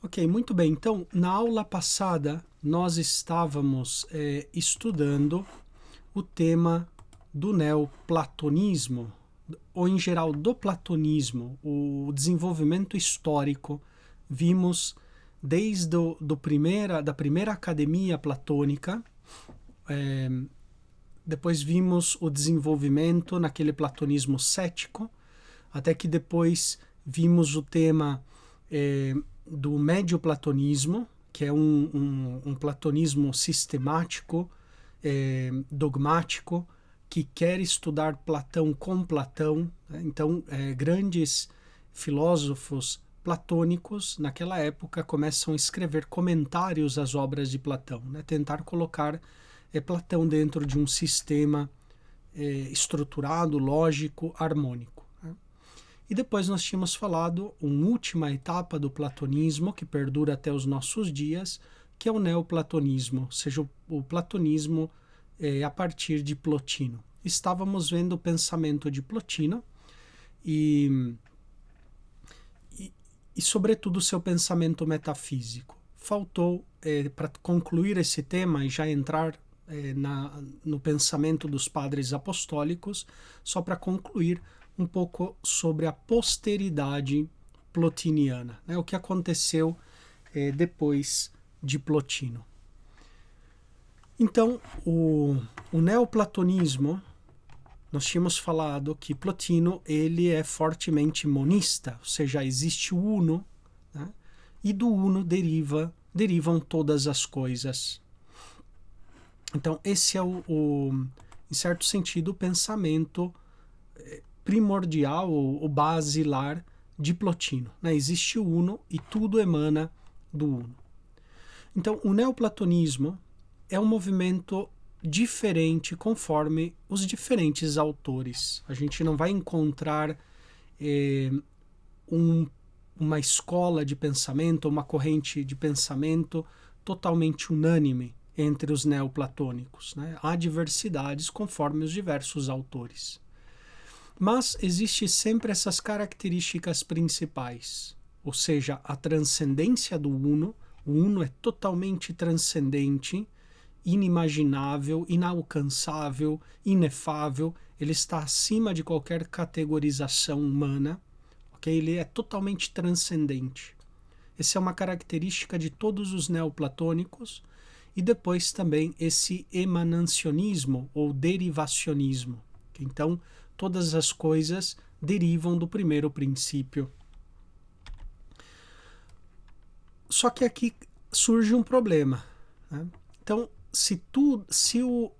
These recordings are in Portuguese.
Ok, muito bem. Então, na aula passada, nós estávamos estudando o tema do neoplatonismo, ou em geral do platonismo, o desenvolvimento histórico. Vimos desde da primeira academia platônica, eh, depois vimos o desenvolvimento naquele platonismo cético, até que depois vimos o tema do médio platonismo, que é um platonismo sistemático, dogmático, que quer estudar Platão com Platão. Né? Então, grandes filósofos platônicos, naquela época, começam a escrever comentários às obras de Platão, né? Tentar colocar Platão dentro de um sistema estruturado, lógico, harmônico. Né? E depois nós tínhamos falado uma última etapa do platonismo, que perdura até os nossos dias, que é o neoplatonismo, ou seja, o platonismo a partir de Plotino. Estávamos vendo o pensamento de Plotino e sobretudo, o seu pensamento metafísico. Faltou, para concluir esse tema e já entrar no pensamento dos padres apostólicos, só para concluir um pouco sobre a posteridade plotiniana, né? O que aconteceu depois de Plotino. Então, o neoplatonismo, nós tínhamos falado que Plotino ele é fortemente monista, ou seja, existe o uno, né? E do uno derivam todas as coisas. Então, esse é em certo sentido, o pensamento primordial ou basilar de Plotino. Né? Existe o uno e tudo emana do uno. Então, o neoplatonismo é um movimento diferente conforme os diferentes autores. A gente não vai encontrar uma escola de pensamento, uma corrente de pensamento totalmente unânime entre os neoplatônicos. Né? Há diversidades conforme os diversos autores. Mas existe sempre essas características principais, ou seja, a transcendência do uno. O uno é totalmente transcendente, inimaginável, inalcançável, inefável. Ele está acima de qualquer categorização humana. Okay? Ele é totalmente transcendente. Essa é uma característica de todos os neoplatônicos. E depois também esse emanacionismo ou derivacionismo. Então, todas as coisas derivam do primeiro princípio. Só que aqui surge um problema. Né? Então, se o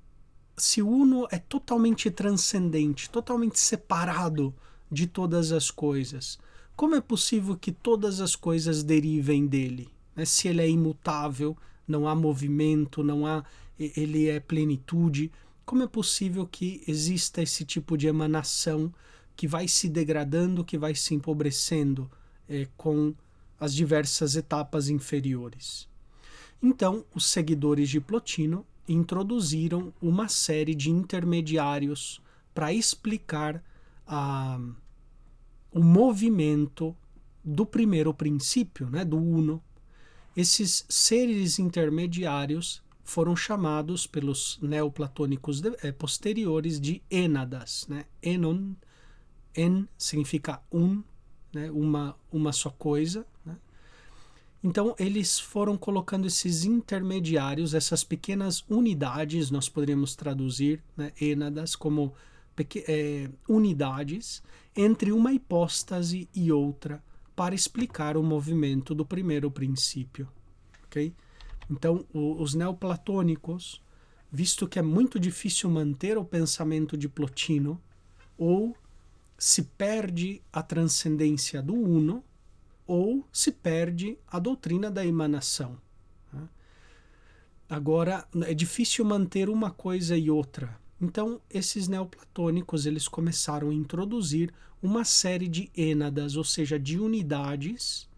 uno é totalmente transcendente, totalmente separado de todas as coisas, como é possível que todas as coisas derivem dele? Né? Se ele é imutável, não há movimento, ele é plenitude, como é possível que exista esse tipo de emanação que vai se degradando, que vai se empobrecendo com as diversas etapas inferiores? Então, os seguidores de Plotino introduziram uma série de intermediários para explicar o movimento do primeiro princípio, né, do uno. Esses seres intermediários foram chamados pelos neoplatônicos posteriores de ênadas. Né? Enon, en significa né? uma só coisa. Né? Então, eles foram colocando esses intermediários, essas pequenas unidades, nós poderíamos traduzir, né, ênadas, como unidades, entre uma hipóstase e outra, para explicar o movimento do primeiro princípio. Okay? Então, os neoplatônicos, visto que é muito difícil manter o pensamento de Plotino, ou se perde a transcendência do uno, ou se perde a doutrina da emanação. Agora, é difícil manter uma coisa e outra. Então, esses neoplatônicos eles começaram a introduzir uma série de ênadas, ou seja, de unidades,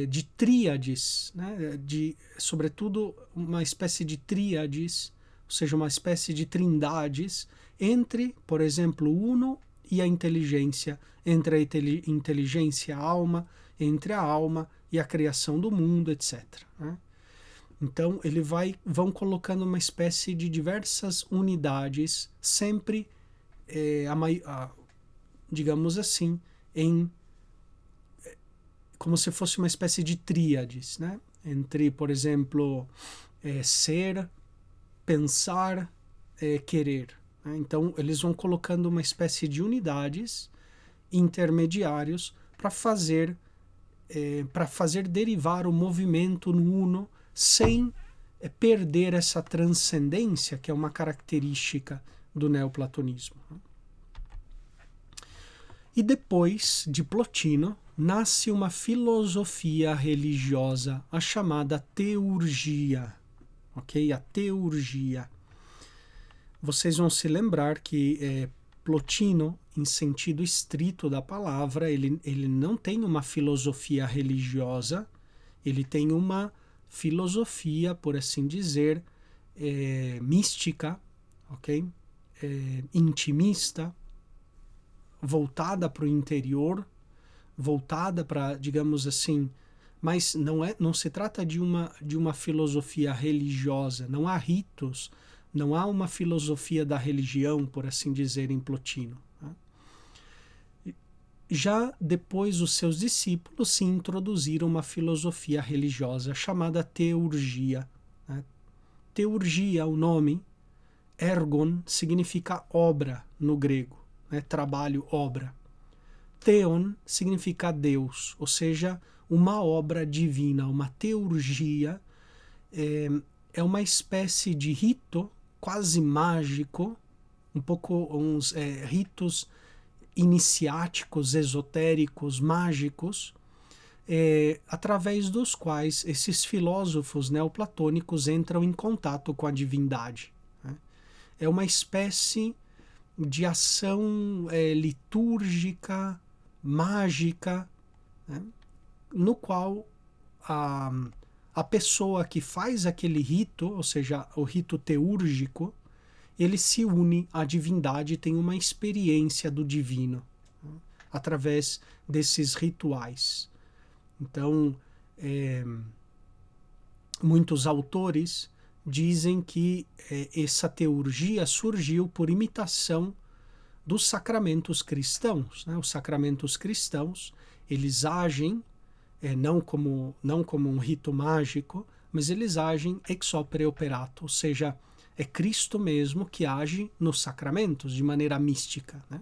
de tríades, né? Sobretudo uma espécie de tríades, ou seja, uma espécie de trindades entre, por exemplo, o uno e a inteligência, entre a inteligência e a alma, entre a alma e a criação do mundo, etc. Né? Então, vão colocando uma espécie de diversas unidades, sempre, digamos assim, como se fosse uma espécie de tríades, né? Entre, por exemplo, ser, pensar, querer. Né? Então, eles vão colocando uma espécie de unidades intermediários para fazer derivar o movimento no uno sem perder essa transcendência que é uma característica do neoplatonismo. E depois de Plotino nasce uma filosofia religiosa, a chamada teurgia, ok? A teurgia. Vocês vão se lembrar que Plotino, em sentido estrito da palavra, ele não tem uma filosofia religiosa, ele tem uma filosofia, por assim dizer, mística, ok? Intimista, voltada para o interior, voltada para, digamos assim, mas não se trata de uma filosofia religiosa, não há ritos, não há uma filosofia da religião, por assim dizer, em Plotino. Né? Já depois os seus discípulos se introduziram uma filosofia religiosa chamada teurgia. Né? Teurgia, o nome, ergon, significa obra no grego, né? Trabalho, obra. Theon significa Deus, ou seja, uma obra divina, uma teurgia, é uma espécie de rito quase mágico, um pouco uns ritos iniciáticos, esotéricos, mágicos, através dos quais esses filósofos neoplatônicos entram em contato com a divindade. Né? É uma espécie de ação litúrgica, mágica, né? No qual a pessoa que faz aquele rito, ou seja, o rito teúrgico, ele se une à divindade e tem uma experiência do divino, né? Através desses rituais. Então, muitos autores dizem que essa teurgia surgiu por imitação dos sacramentos cristãos. Né? Os sacramentos cristãos, eles agem não como um rito mágico, mas eles agem ex opere operato, ou seja, é Cristo mesmo que age nos sacramentos de maneira mística. Né?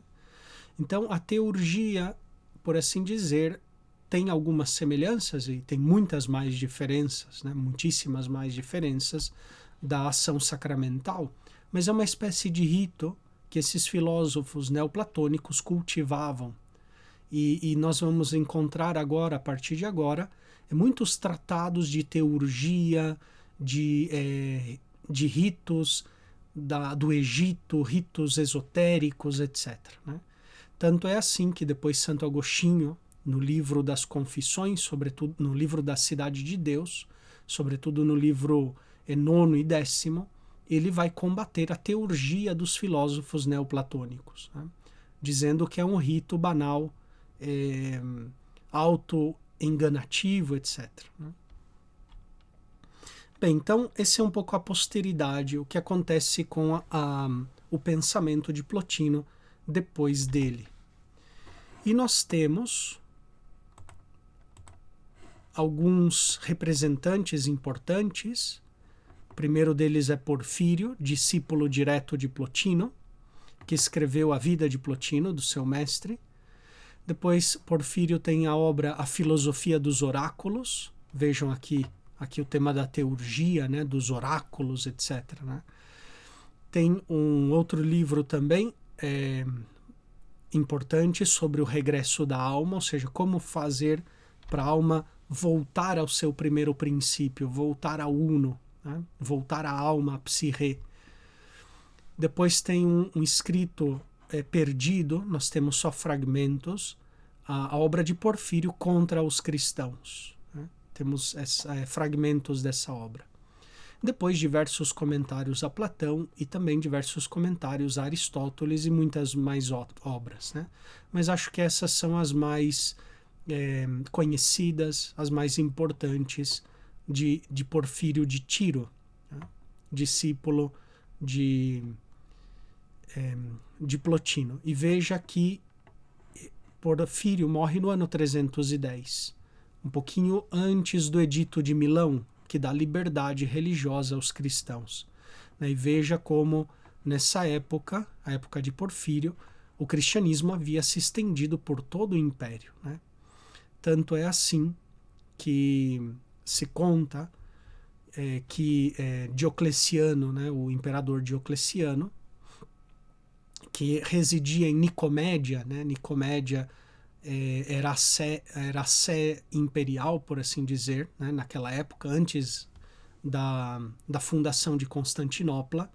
Então, a teurgia, por assim dizer, tem algumas semelhanças e tem muitas mais diferenças, né? Muitíssimas mais diferenças da ação sacramental, mas é uma espécie de rito que esses filósofos neoplatônicos cultivavam. E nós vamos encontrar agora, a partir de agora, muitos tratados de teurgia, de ritos do Egito, ritos esotéricos, etc. Né? Tanto é assim que depois Santo Agostinho, no livro das Confissões, sobretudo no livro da Cidade de Deus, sobretudo no livro 9º e 10º, ele vai combater a teurgia dos filósofos neoplatônicos, né? Dizendo que é um rito banal, auto-enganativo, etc. Né? Bem, então, esse é um pouco a posteridade, o que acontece com o pensamento de Plotino depois dele. E nós temos alguns representantes importantes. O primeiro deles é Porfírio, discípulo direto de Plotino, que escreveu a vida de Plotino, do seu mestre. Depois, Porfírio tem a obra A Filosofia dos Oráculos. Vejam aqui o tema da teurgia, né, dos oráculos, etc. Né? Tem um outro livro também importante sobre o regresso da alma, ou seja, como fazer para a alma voltar ao seu primeiro princípio, voltar ao uno, né? Voltar à alma, à psique. Depois tem um escrito perdido, nós temos só fragmentos, a obra de Porfírio contra os cristãos. Né? Temos fragmentos dessa obra. Depois diversos comentários a Platão e também diversos comentários a Aristóteles e muitas mais obras. Né? Mas acho que essas são as mais, conhecidas, as mais importantes de Porfírio de Tiro, né? Discípulo de Plotino. E veja que Porfírio morre no ano 310, um pouquinho antes do Edito de Milão, que dá liberdade religiosa aos cristãos. E veja como, nessa época, a época de Porfírio, o cristianismo havia se estendido por todo o império, né? Tanto é assim que se conta que Diocleciano, né, o imperador Diocleciano, que residia em Nicomédia, né? Nicomédia era a sé imperial, por assim dizer, né? Naquela época, antes da fundação de Constantinopla.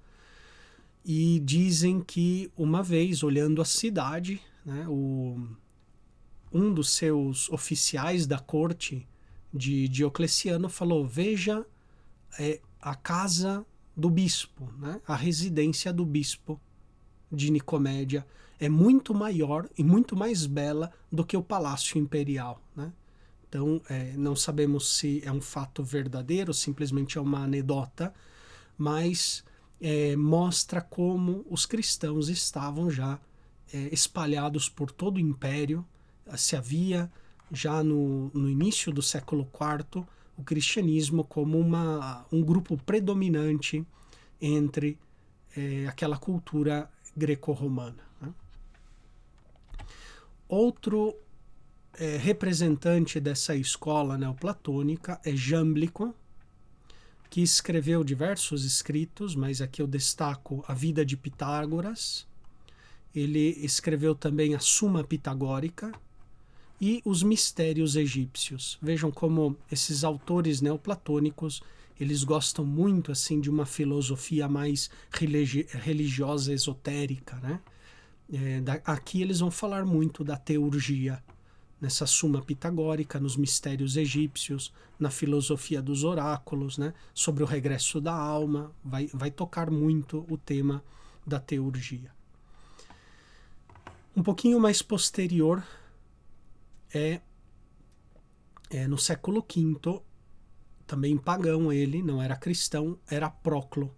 E dizem que uma vez, olhando a cidade, né, um dos seus oficiais da corte de Diocleciano falou: veja a casa do bispo, né, a residência do bispo de Nicomédia é muito maior e muito mais bela do que o palácio imperial, né? Então, não sabemos se é um fato verdadeiro, simplesmente é uma anedota, mas mostra como os cristãos estavam já espalhados por todo o império. Se havia, já no início do século IV, o cristianismo como um grupo predominante entre aquela cultura greco-romana, né? Outro representante dessa escola neoplatônica é Jâmblico, que escreveu diversos escritos, mas aqui eu destaco a Vida de Pitágoras. Ele escreveu também a Suma Pitagórica e os Mistérios Egípcios. Vejam como esses autores neoplatônicos, eles gostam muito assim de uma filosofia mais religiosa, esotérica, né? Aqui eles vão falar muito da teurgia, nessa Suma Pitagórica, nos Mistérios Egípcios, na filosofia dos oráculos, né? Sobre o regresso da alma, vai tocar muito o tema da teurgia. Um pouquinho mais posterior no século V, também pagão ele, não era cristão, era Proclo.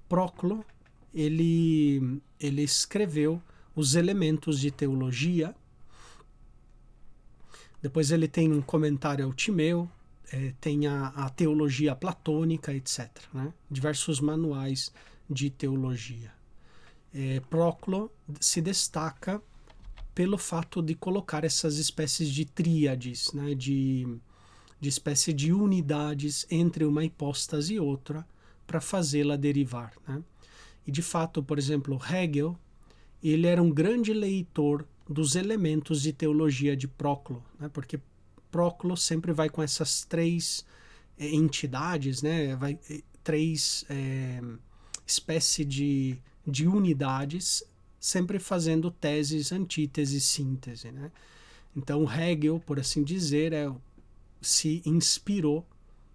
Proclo, ele escreveu os Elementos de Teologia. Depois ele tem um comentário ao Timeu, tem a Teologia Platônica, etc., né? Diversos manuais de teologia. Proclo se destaca pelo fato de colocar essas espécies de tríades, né? de espécie de unidades entre uma hipóstase e outra para fazê-la derivar, né? E de fato, por exemplo, Hegel, ele era um grande leitor dos elementos de teologia de Proclo, né? Porque Proclo sempre vai com essas três entidades, né? Três espécies de unidades, sempre fazendo teses, antíteses, síntese, né? Então Hegel, por assim dizer, se inspirou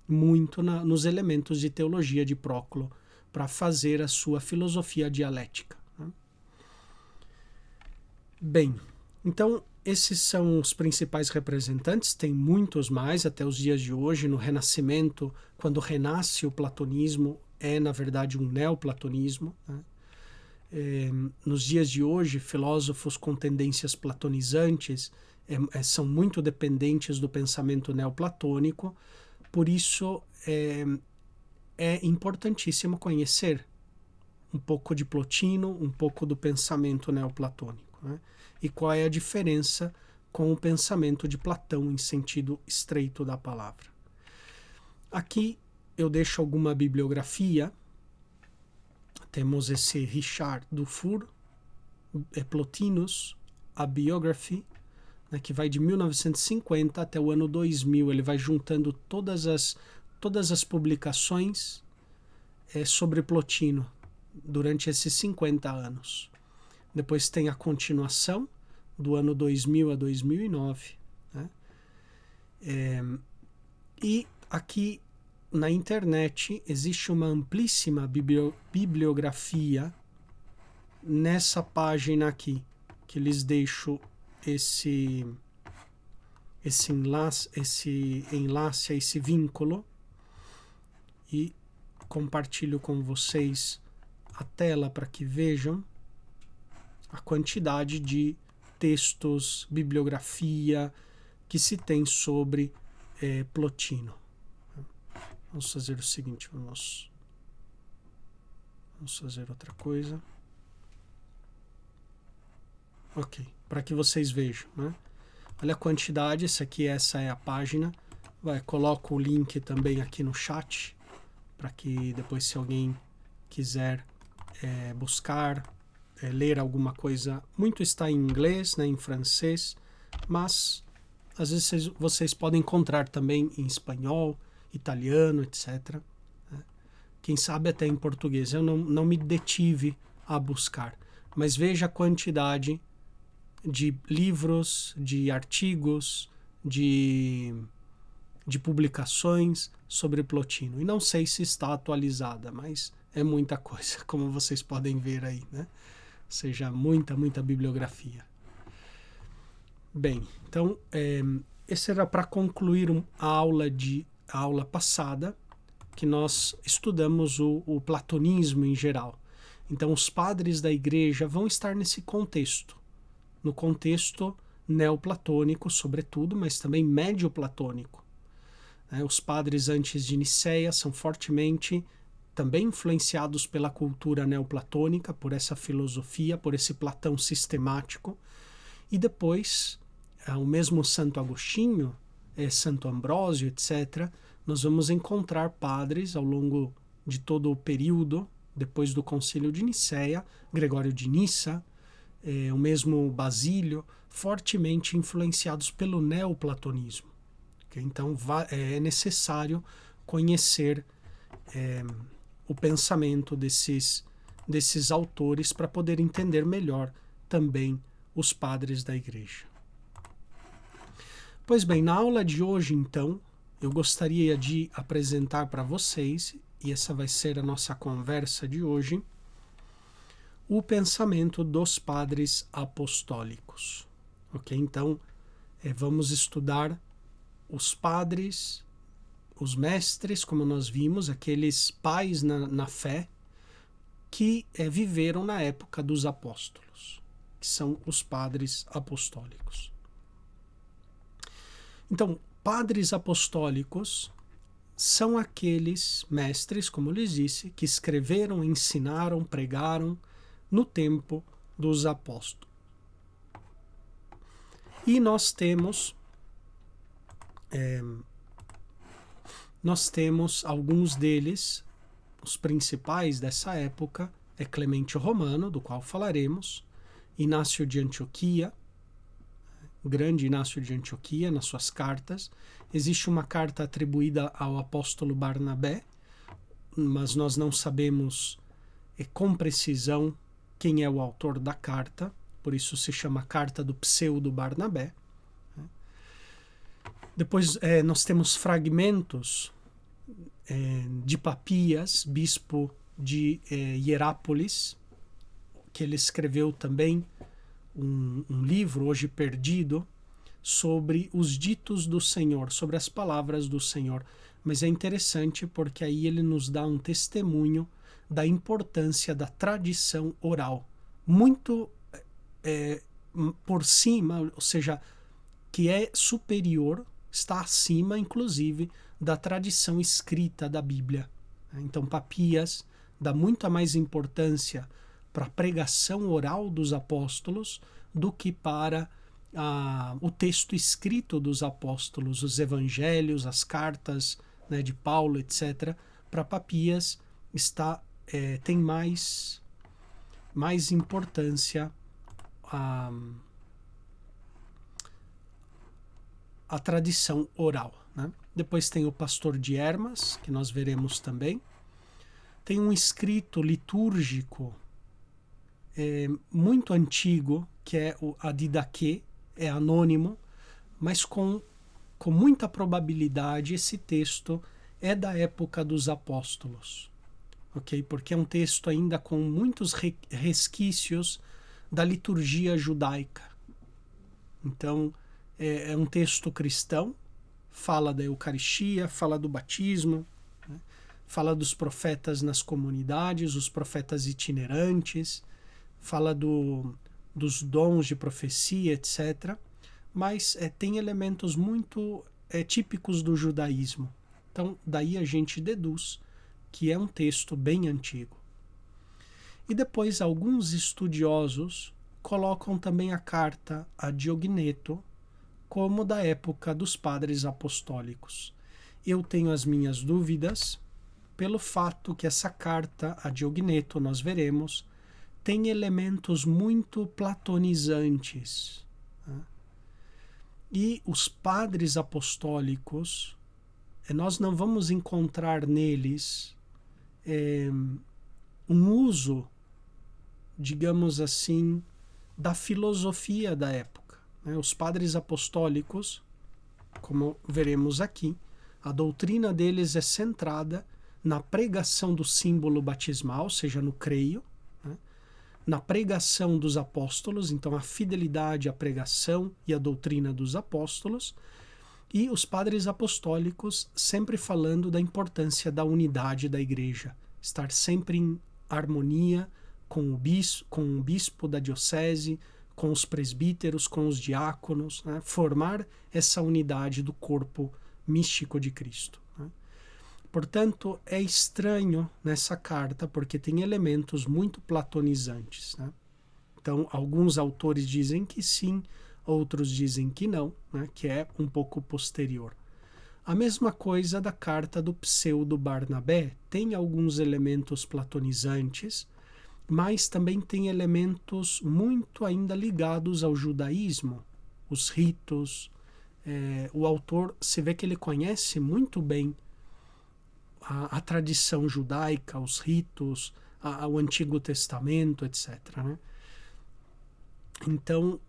muito nos elementos de teologia de Proclo para fazer a sua filosofia dialética, né? Bem, então esses são os principais representantes, tem muitos mais até os dias de hoje. No Renascimento, quando renasce o platonismo, na verdade um neoplatonismo, né? Nos dias de hoje, filósofos com tendências platonizantes são muito dependentes do pensamento neoplatônico, por isso é importantíssimo conhecer um pouco de Plotino, um pouco do pensamento neoplatônico, né? E qual é a diferença com o pensamento de Platão em sentido estreito da palavra. Aqui eu deixo alguma bibliografia. Temos esse Richard Dufour, Plotinus, a Biography, né, que vai de 1950 até o ano 2000. Ele vai juntando todas as publicações sobre Plotino durante esses 50 anos. Depois tem a continuação, do ano 2000 a 2009. Né? E aqui na internet existe uma amplíssima bibliografia nessa página aqui, que lhes deixo esse enlace a esse vínculo e compartilho com vocês a tela para que vejam a quantidade de textos, bibliografia que se tem sobre Plotino. Vamos fazer o seguinte, vamos fazer outra coisa. Ok, para que vocês vejam, né? Olha a quantidade, essa é a página. Coloco o link também aqui no chat, para que depois, se alguém quiser buscar, ler alguma coisa, muito está em inglês, né, em francês, mas às vezes vocês podem encontrar também em espanhol, italiano, etc. Quem sabe até em português. Eu não me detive a buscar, mas veja a quantidade de livros, de artigos, de publicações sobre Plotino. E não sei se está atualizada, mas é muita coisa, como vocês podem ver aí, né? Ou seja, muita bibliografia. Bem, então, esse era para concluir a aula passada, que nós estudamos o platonismo em geral. Então, os padres da igreja vão estar nesse contexto, no contexto neoplatônico, sobretudo, mas também médio-platônico. Os padres antes de Nicéia são fortemente também influenciados pela cultura neoplatônica, por essa filosofia, por esse Platão sistemático. E depois, o mesmo Santo Agostinho, Santo Ambrósio, etc., nós vamos encontrar padres ao longo de todo o período, depois do Concílio de Nicéia, Gregório de Nissa, o mesmo Basílio, fortemente influenciados pelo neoplatonismo. Okay? Então é necessário conhecer o pensamento desses autores para poder entender melhor também os padres da igreja. Pois bem, na aula de hoje, então, eu gostaria de apresentar para vocês, e essa vai ser a nossa conversa de hoje, o pensamento dos padres apostólicos. Ok? Então, vamos estudar os padres, os mestres, como nós vimos, aqueles pais na fé que viveram na época dos apóstolos, que são os padres apostólicos. Então, padres apostólicos são aqueles mestres, como eu lhes disse, que escreveram, ensinaram, pregaram no tempo dos apóstolos. E nós temos alguns deles, os principais dessa época, Clemente Romano, do qual falaremos, Inácio de Antioquia, grande Inácio de Antioquia, nas suas cartas. Existe uma carta atribuída ao apóstolo Barnabé, mas nós não sabemos com precisão quem é o autor da carta, por isso se chama Carta do Pseudo Barnabé. Depois nós temos fragmentos de Papias, bispo de Hierápolis, que ele escreveu também um livro, hoje perdido, sobre os ditos do Senhor, sobre as palavras do Senhor. Mas é interessante porque aí ele nos dá um testemunho da importância da tradição oral, muito por cima, ou seja, que é superior, está acima, inclusive, da tradição escrita da Bíblia. Então, Papias dá muita mais importância para a pregação oral dos apóstolos do que para o texto escrito dos apóstolos, os evangelhos, as cartas, né, de Paulo, etc. Para Papias tem mais importância a tradição oral, né? Depois tem o Pastor de Hermas, que nós veremos também. Tem um escrito litúrgico muito antigo, que é a Didaquê, é anônimo, mas com muita probabilidade esse texto é da época dos apóstolos, ok? Porque é um texto ainda com muitos resquícios da liturgia judaica. Então, é um texto cristão, fala da Eucaristia, fala do batismo, né? Fala dos profetas nas comunidades, os profetas itinerantes, fala dos dons de profecia, etc. Mas tem elementos muito típicos do judaísmo. Então, daí a gente deduz que é um texto bem antigo. E depois alguns estudiosos colocam também a carta a Diogneto como da época dos padres apostólicos. Eu tenho as minhas dúvidas pelo fato que essa carta a Diogneto, nós veremos, tem elementos muito platonizantes. Né? E os padres apostólicos, nós não vamos encontrar neles um uso, digamos assim, da filosofia da época. Né? Os padres apostólicos, como veremos aqui, a doutrina deles é centrada na pregação do símbolo batismal, ou seja, no creio, né? Na pregação dos apóstolos, então a fidelidade à pregação e à doutrina dos apóstolos, e os padres apostólicos sempre falando da importância da unidade da igreja, estar sempre em harmonia com o bispo da diocese, com os presbíteros, com os diáconos, né? Formar essa unidade do corpo místico de Cristo. Né? Portanto, é estranho nessa carta porque tem elementos muito platonizantes. Né? Então, alguns autores dizem que sim, outros dizem que não, né? Que é um pouco posterior. A mesma coisa da carta do pseudo Barnabé, tem alguns elementos platonizantes, mas também tem elementos muito ainda ligados ao judaísmo, os ritos. O autor, se vê que ele conhece muito bem a tradição judaica, os ritos, o Antigo Testamento, etc. Né? Então,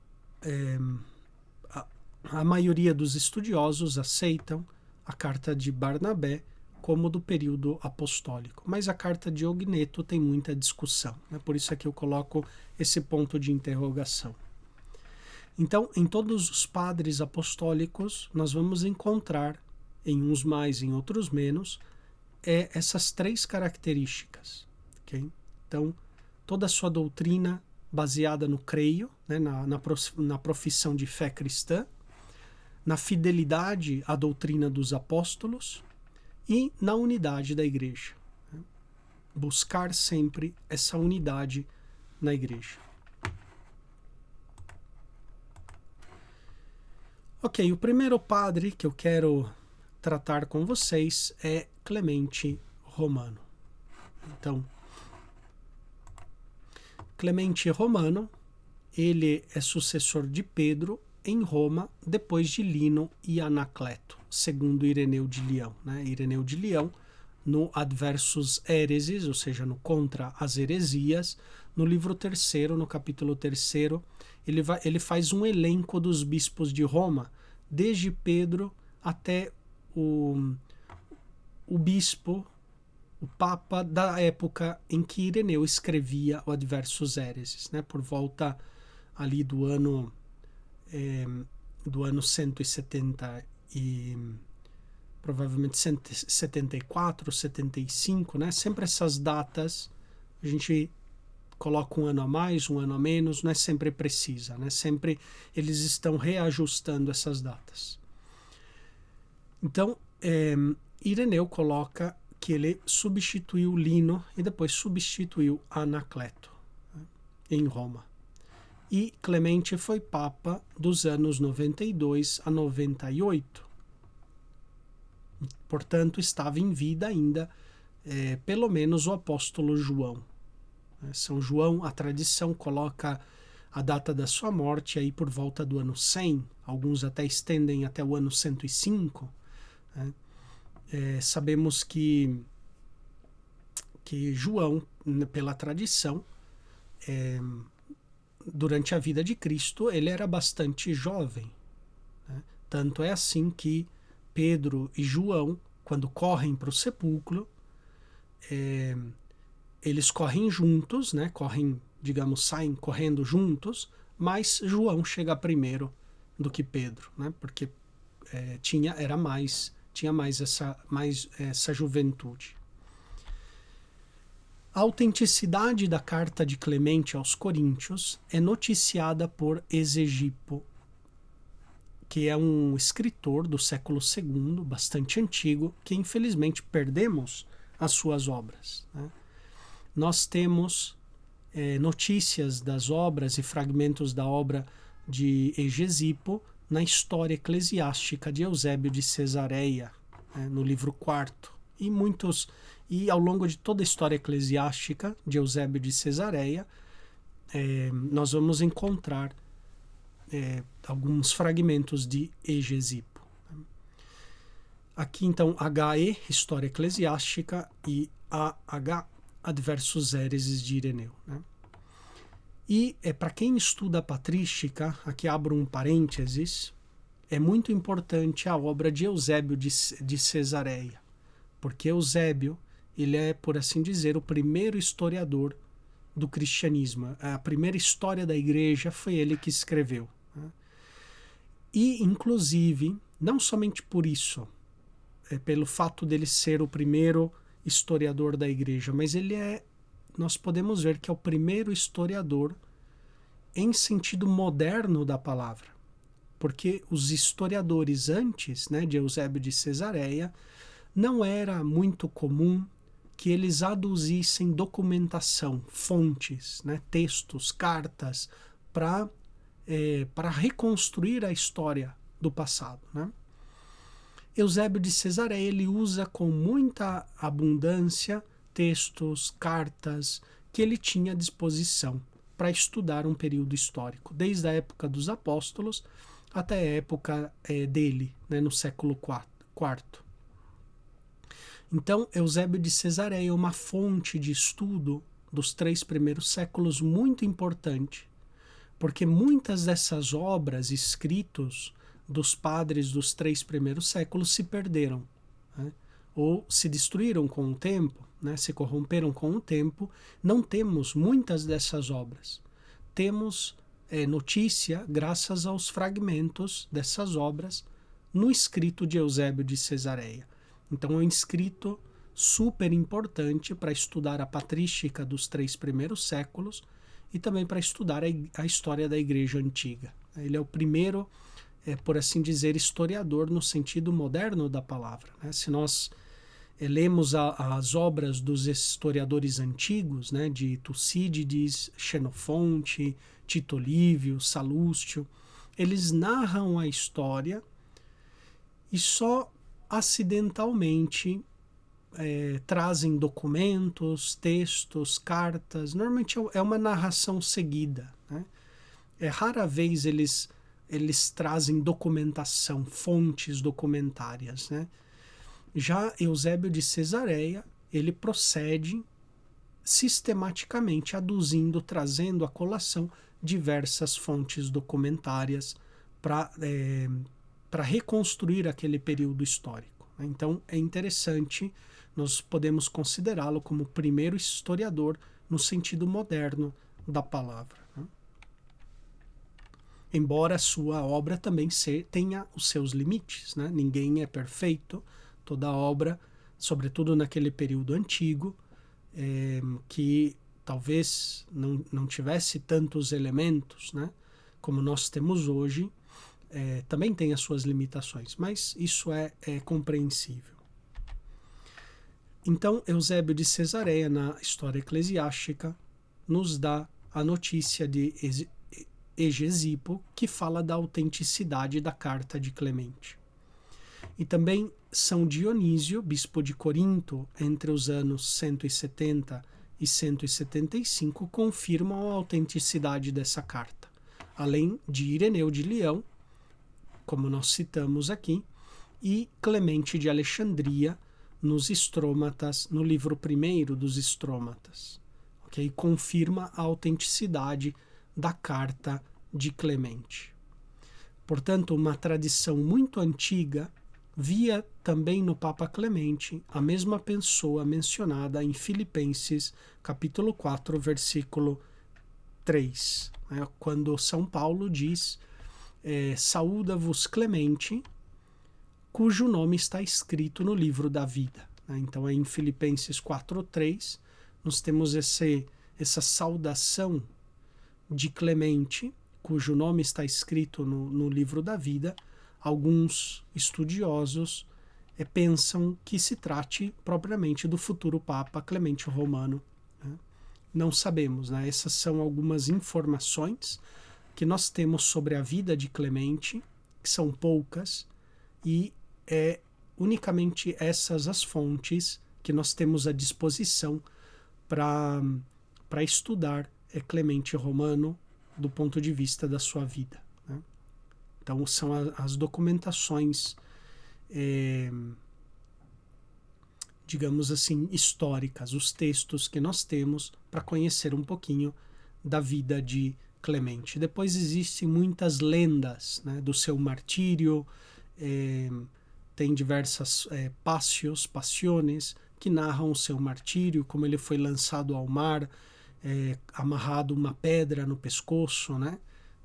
a maioria dos estudiosos aceitam a carta de Barnabé como do período apostólico. Mas a carta de Diogneto tem muita discussão. Né? Por isso é que eu coloco esse ponto de interrogação. Então, em todos os padres apostólicos, nós vamos encontrar, em uns mais, em outros menos, essas três características. Okay? Então, toda a sua doutrina baseada no creio, né? na profissão de fé cristã, na fidelidade à doutrina dos apóstolos e na unidade da igreja. Né? Buscar sempre essa unidade na igreja. Ok, o primeiro padre que eu quero tratar com vocês é Clemente Romano. Então, Clemente Romano, ele é sucessor de Pedro em Roma, depois de Lino e Anacleto, segundo Ireneu de Leão. Né? Ireneu de Leão, no Adversus Hereses, ou seja, no Contra as Heresias, no livro 3º, no capítulo 3º, ele faz um elenco dos bispos de Roma, desde Pedro até o bispo, o papa da época em que Ireneu escrevia o Adversus Hereses, né? Por volta ali do ano 170 e provavelmente 174, 75, né? Sempre essas datas, a gente coloca um ano a mais, um ano a menos, não é sempre precisa, né? Sempre eles estão reajustando essas datas. Então, Ireneu coloca que ele substituiu Lino e depois substituiu Anacleto, né, em Roma. E Clemente foi papa dos anos 92 a 98. Portanto, estava em vida ainda, pelo menos, o apóstolo João. São João, a tradição coloca a data da sua morte aí por volta do ano 100, alguns até estendem até o ano 105. Né? Sabemos que João, pela tradição, durante a vida de Cristo, ele era bastante jovem. Né? Tanto é assim que Pedro e João, quando correm para o sepulcro, eles correm juntos, né? Saem correndo juntos, mas João chega primeiro do que Pedro, né? Porque tinha mais essa juventude. A autenticidade da carta de Clemente aos Coríntios é noticiada por Esegipo, que é um escritor do século II, bastante antigo, que infelizmente perdemos as suas obras, né? Nós temos notícias das obras e fragmentos da obra de Egesipo na História Eclesiástica de Eusébio de Cesareia, né, no livro 4º, e ao longo de toda a História Eclesiástica de Eusébio de Cesareia, nós vamos encontrar alguns fragmentos de Egesipo. Aqui então HE, História Eclesiástica, e AH, Adversos Héreses de Ireneu, né? E para quem estuda a patrística, aqui abro um parênteses, é muito importante a obra de Eusébio de Cesareia, porque Eusébio, ele é, por assim dizer, o primeiro historiador do cristianismo. A primeira história da igreja foi ele que escreveu, né? E, inclusive, não somente por isso, pelo fato dele ser o primeiro historiador da igreja, mas nós podemos ver que é o primeiro historiador em sentido moderno da palavra, porque os historiadores antes, né, de Eusébio de Cesareia, não era muito comum que eles aduzissem documentação, fontes, né, textos, cartas, para reconstruir a história do passado, né? Eusébio de Cesareia, ele usa com muita abundância textos, cartas que ele tinha à disposição para estudar um período histórico, desde a época dos apóstolos até a época dele, né, no século IV. Então, Eusébio de Cesareia é uma fonte de estudo dos 3 primeiros séculos muito importante, porque muitas dessas obras, escritos dos padres dos 3 primeiros séculos, se perderam, né? Ou se destruíram com o tempo, né? Se corromperam com o tempo. Não temos muitas dessas obras. Temos notícia graças aos fragmentos dessas obras no escrito de Eusébio de Cesareia. Então é um escrito super importante para estudar a patrística dos 3 primeiros séculos e também para estudar a história da Igreja Antiga. Ele é o primeiro, por assim dizer, historiador no sentido moderno da palavra, né? Se nós lemos as obras dos historiadores antigos, né, de Tucídides, Xenofonte, Tito Livio, Salústio, eles narram a história e só acidentalmente trazem documentos, textos, cartas. Normalmente é uma narração seguida, né? Rara vez eles trazem documentação, fontes documentárias, né? Já Eusébio de Cesareia, ele procede sistematicamente aduzindo, trazendo à colação diversas fontes documentárias para reconstruir aquele período histórico. Então é interessante, nós podemos considerá-lo como o primeiro historiador no sentido moderno da palavra, né? Embora a sua obra também tenha os seus limites, né? Ninguém é perfeito, toda obra, sobretudo naquele período antigo, que talvez não tivesse tantos elementos, né, como nós temos hoje, também tem as suas limitações, mas isso é compreensível. Então, Eusébio de Cesareia, na História Eclesiástica, nos dá a notícia de Egesipo, que fala da autenticidade da carta de Clemente. E também São Dionísio, bispo de Corinto, entre os anos 170 e 175, confirmam a autenticidade dessa carta, além de Ireneu de Leão, como nós citamos aqui, e Clemente de Alexandria, nos Estrômatas, no livro 1º dos Estrômatas, okay? Confirma a autenticidade da carta de Clemente. Portanto, uma tradição muito antiga via também no Papa Clemente a mesma pessoa mencionada em Filipenses, capítulo 4, versículo 3, né? Quando São Paulo diz: Saúda-vos Clemente, cujo nome está escrito no livro da vida. Então, em Filipenses 4:3, nós temos essa saudação de Clemente, cujo nome está escrito no livro da vida. Alguns estudiosos pensam que se trate propriamente do futuro Papa Clemente Romano. Não sabemos, né? Essas são algumas informações que nós temos sobre a vida de Clemente, que são poucas, e unicamente essas as fontes que nós temos à disposição para estudar Clemente Romano do ponto de vista da sua vida. Né? Então, são as documentações, digamos assim, históricas, os textos que nós temos para conhecer um pouquinho da vida de Clemente. Depois existem muitas lendas, né, do seu martírio, tem diversas passiones que narram o seu martírio, como ele foi lançado ao mar, amarrado uma pedra no pescoço, né?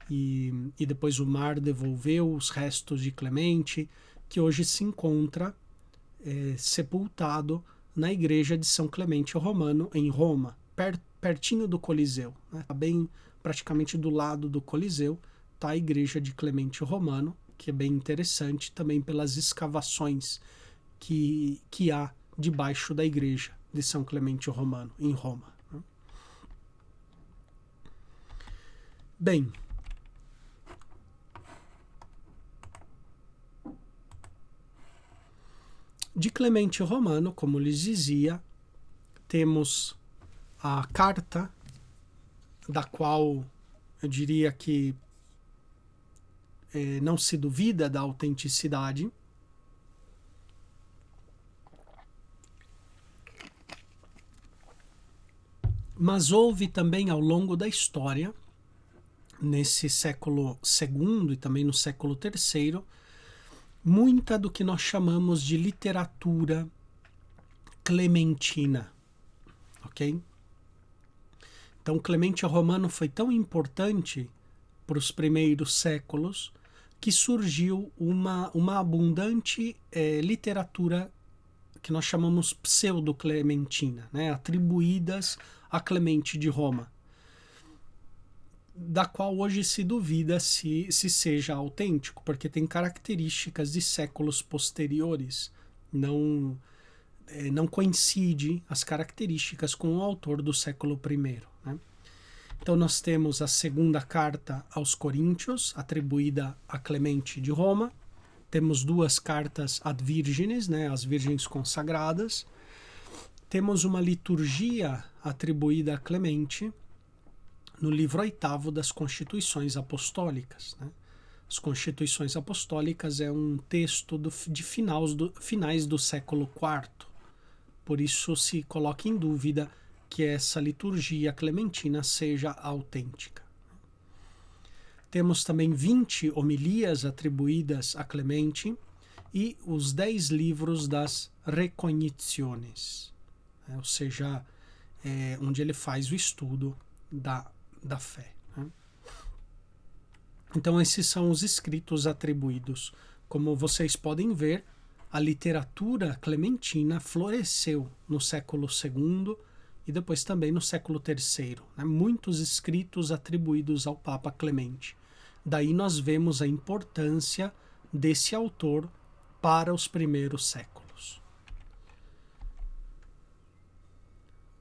E depois o mar devolveu os restos de Clemente, que hoje se encontra sepultado na igreja de São Clemente Romano, em Roma, pertinho do Coliseu. Né? Bem praticamente do lado do Coliseu está a igreja de Clemente Romano, que é bem interessante também pelas escavações que há debaixo da igreja de São Clemente Romano, em Roma. Né? Bem, de Clemente Romano, como lhes dizia, temos a carta, da qual eu diria que não se duvida da autenticidade. Mas houve também ao longo da história, nesse século II e também no século III, muita do que nós chamamos de literatura clementina, ok? Então, Clemente Romano foi tão importante para os primeiros séculos que surgiu uma abundante literatura que nós chamamos pseudo-clementina, né? Atribuídas a Clemente de Roma, da qual hoje se duvida se seja autêntico, porque tem características de séculos posteriores, não coincide as características com o autor do século I. Né? Então nós temos a segunda carta aos Coríntios, atribuída a Clemente de Roma, temos duas cartas ad virgenes, né, as virgens consagradas, temos uma liturgia atribuída a Clemente no livro 8º das Constituições Apostólicas. Né? As Constituições Apostólicas é um texto de finais do século IV, por isso se coloca em dúvida que essa liturgia clementina seja autêntica. Temos também 20 homilias atribuídas a Clemente e os 10 livros das Recognitiones, ou seja, onde ele faz o estudo da fé. Né? Então esses são os escritos atribuídos. Como vocês podem ver, a literatura clementina floresceu no século II e depois também no século III. Né? Muitos escritos atribuídos ao Papa Clemente. Daí nós vemos a importância desse autor para os primeiros séculos.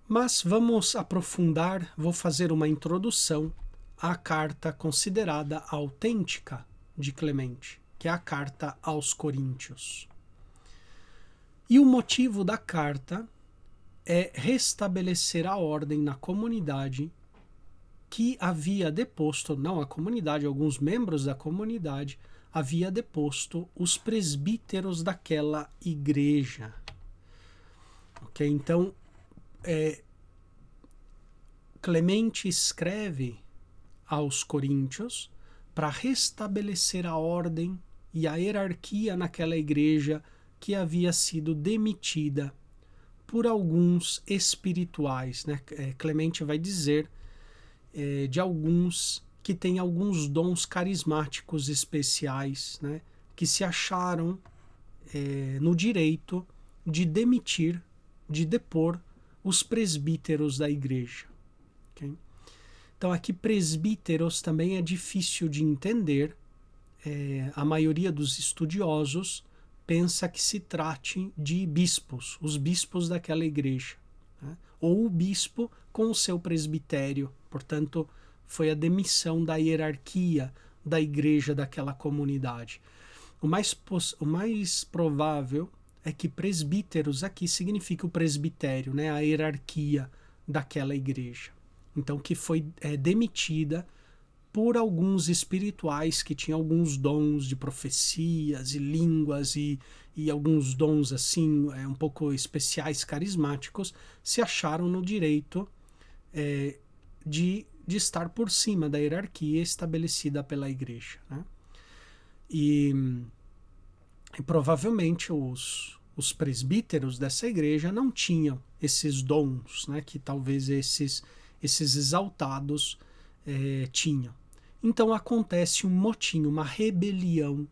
Mas vamos aprofundar, vou fazer uma introdução à carta considerada autêntica de Clemente, que é a carta aos Coríntios. E o motivo da carta é restabelecer a ordem na comunidade que havia deposto, não a comunidade, alguns membros da comunidade, havia deposto os presbíteros daquela igreja. Ok? Então, Clemente escreve aos Coríntios para restabelecer a ordem e a hierarquia naquela igreja que havia sido demitida por alguns espirituais. Né? Clemente vai dizer de alguns que tem alguns dons carismáticos especiais, né, que se acharam no direito de demitir, de depor os presbíteros da igreja. Okay? Então aqui presbíteros também é difícil de entender. A maioria dos estudiosos pensa que se trate de bispos, os bispos daquela igreja, né? Ou o bispo com o seu presbitério. Portanto, foi a demissão da hierarquia da igreja daquela comunidade. O mais provável é que presbíteros aqui significa o presbitério, né? A hierarquia daquela igreja. Então, que foi demitida por alguns espirituais que tinham alguns dons de profecias e línguas e alguns dons assim um pouco especiais, carismáticos, se acharam no direito de estar por cima da hierarquia estabelecida pela igreja, né? E provavelmente os presbíteros dessa igreja não tinham esses dons, né, que talvez esses exaltados tinham. Então acontece um motim, uma rebelião,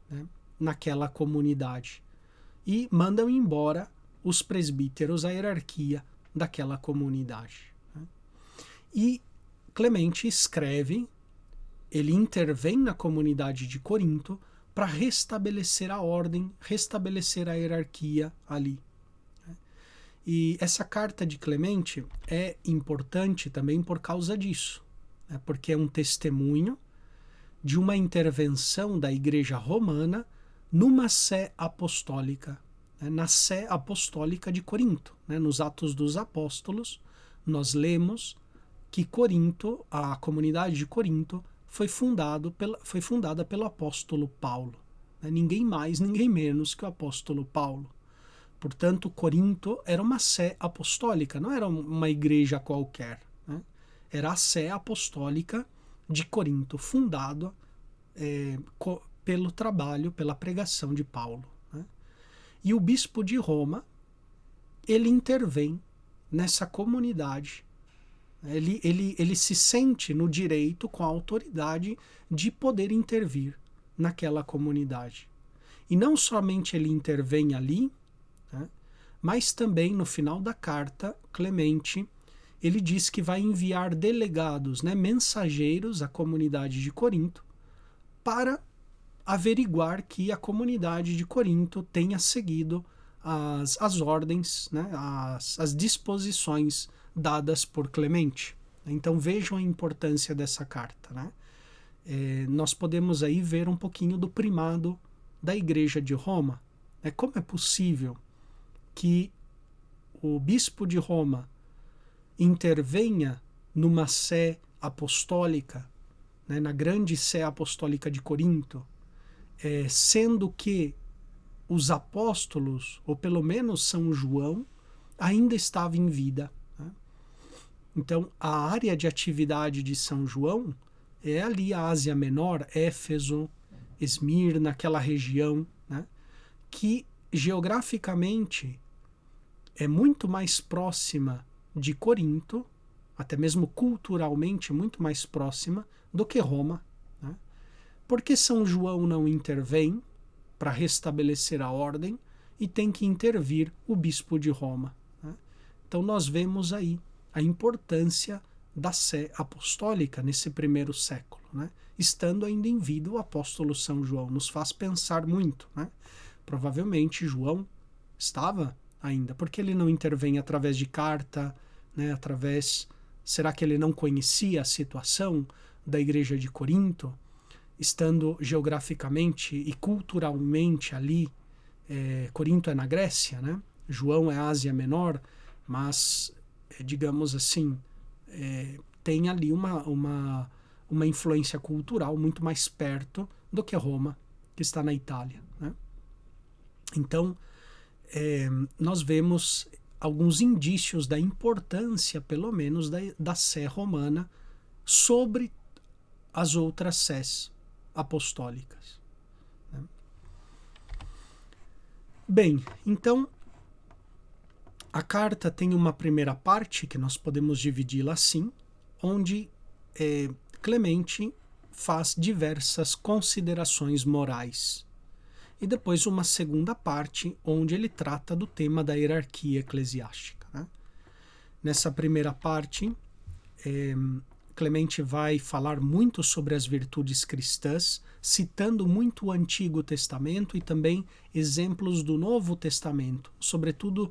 né, naquela comunidade e mandam embora os presbíteros, a hierarquia daquela comunidade, né? E Clemente escreve, ele intervém na comunidade de Corinto para restabelecer a ordem, restabelecer a hierarquia ali. E essa carta de Clemente é importante também por causa disso, né? Porque é um testemunho de uma intervenção da Igreja Romana numa sé apostólica, né? Na sé apostólica de Corinto, né? Nos Atos dos Apóstolos, nós lemos que Corinto, a comunidade de Corinto, foi fundada pelo apóstolo Paulo, né? Ninguém mais, ninguém menos que o apóstolo Paulo. Portanto, Corinto era uma sé apostólica, não era uma igreja qualquer, né? Era a sé apostólica de Corinto, fundada pelo trabalho, pela pregação de Paulo, né? E o bispo de Roma, ele intervém nessa comunidade. Ele se sente no direito, com a autoridade de poder intervir naquela comunidade. E não somente ele intervém ali, né, mas também no final da carta, Clemente, ele diz que vai enviar delegados, né, mensageiros à comunidade de Corinto para averiguar que a comunidade de Corinto tenha seguido as ordens, né, as disposições dadas por Clemente. Então vejam a importância dessa carta, né? Nós podemos aí ver um pouquinho do primado da Igreja de Roma. Como é possível que o bispo de Roma intervenha numa sé apostólica, né, na grande sé apostólica de Corinto, sendo que os apóstolos, ou pelo menos São João, ainda estava em vida, né? Então, a área de atividade de São João é ali a Ásia Menor, Éfeso, Esmirna, aquela região, né, que geograficamente é muito mais próxima de Corinto, até mesmo culturalmente muito mais próxima do que Roma, né? Porque São João não intervém para restabelecer a ordem e tem que intervir o bispo de Roma, né? Então nós vemos aí a importância da sé apostólica nesse primeiro século, né? Estando ainda em vida o apóstolo São João, nos faz pensar muito, né? Provavelmente João estava ainda, porque ele não intervém através de carta, né? Será que ele não conhecia a situação da igreja de Corinto, estando geograficamente e culturalmente ali? Corinto é na Grécia, né? João é Ásia Menor, mas digamos assim, tem ali uma influência cultural muito mais perto do que Roma, que está na Itália, né? Então, nós vemos alguns indícios da importância, pelo menos, da sé romana sobre as outras sés apostólicas, né? Bem, então, a carta tem uma primeira parte, que nós podemos dividi-la assim, onde Clemente faz diversas considerações morais. E depois uma segunda parte, onde ele trata do tema da hierarquia eclesiástica, né? Nessa primeira parte, Clemente vai falar muito sobre as virtudes cristãs, citando muito o Antigo Testamento e também exemplos do Novo Testamento, sobretudo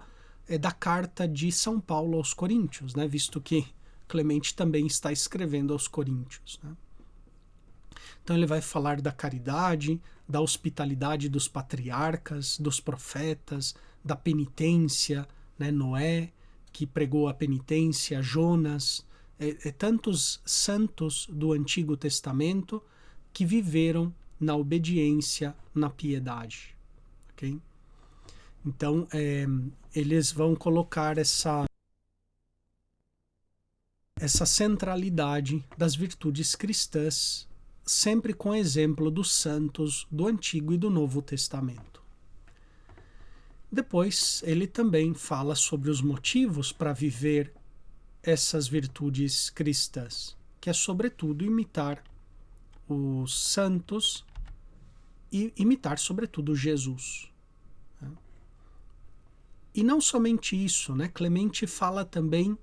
da carta de São Paulo aos Coríntios, né? Visto que Clemente também está escrevendo aos Coríntios, né? Então ele vai falar da caridade, da hospitalidade dos patriarcas, dos profetas, da penitência, né? Noé, que pregou a penitência, Jonas, tantos santos do Antigo Testamento que viveram na obediência, na piedade. Okay? Então, eles vão colocar essa centralidade das virtudes cristãs, sempre com exemplo dos santos do Antigo e do Novo Testamento. Depois, ele também fala sobre os motivos para viver essas virtudes cristãs, que é sobretudo imitar os santos e imitar sobretudo Jesus. E não somente isso, né? Clemente fala também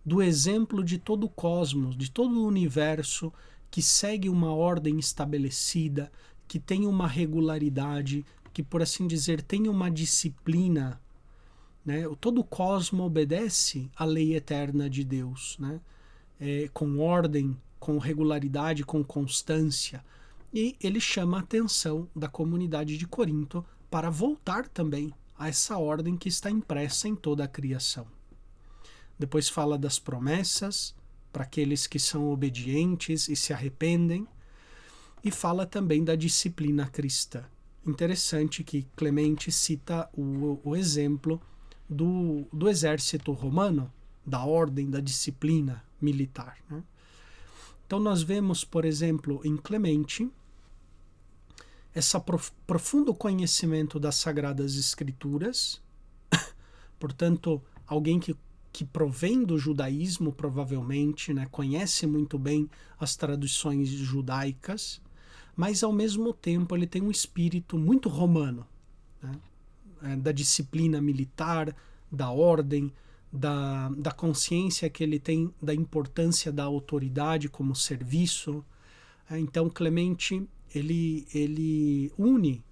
do exemplo de todo o cosmos, de todo o universo que segue uma ordem estabelecida, que tem uma regularidade, que, por assim dizer, tem uma disciplina, né? Todo o cosmos obedece à lei eterna de Deus, né? Com ordem, com regularidade, com constância. E ele chama a atenção da comunidade de Corinto para voltar também a essa ordem que está impressa em toda a criação. Depois fala das promessas para aqueles que são obedientes e se arrependem, e fala também da disciplina cristã. Interessante que Clemente cita o exemplo do exército romano, da ordem, da disciplina militar, né? Então nós vemos, por exemplo, em Clemente, esse profundo conhecimento das Sagradas Escrituras, portanto, alguém que provém do judaísmo, provavelmente, né, conhece muito bem as tradições judaicas, mas ao mesmo tempo ele tem um espírito muito romano, né, da disciplina militar, da ordem, da consciência que ele tem da importância da autoridade como serviço. Então Clemente ele une,